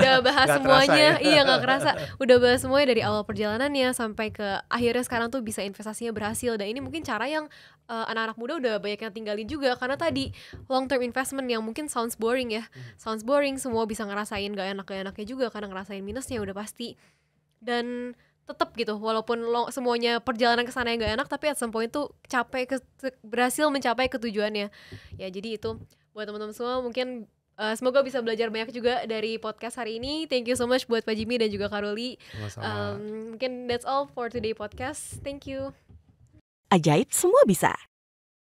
Udah bahas semuanya. Iya, nggak kerasa. Udah bahas semuanya dari awal perjalanannya sampai ke akhirnya sekarang tuh bisa investasinya berhasil. Dan ini mungkin cara yang anak-anak muda udah banyak yang tinggalin juga, karena tadi long term investment yang mungkin sounds boring ya. Sounds boring, semua bisa ngerasain gak enak-enaknya juga karena ngerasain minusnya udah pasti. Dan tetap gitu, walaupun semuanya perjalanan ke sana yang gak enak, tapi at some point tuh berhasil mencapai ketujuannya. Ya jadi itu buat teman-teman semua, mungkin semoga bisa belajar banyak juga dari podcast hari ini. Thank you so much buat Pak Jimmy dan juga Kak Ruli. Mungkin that's all for today podcast. Thank you. Ajaib semua bisa.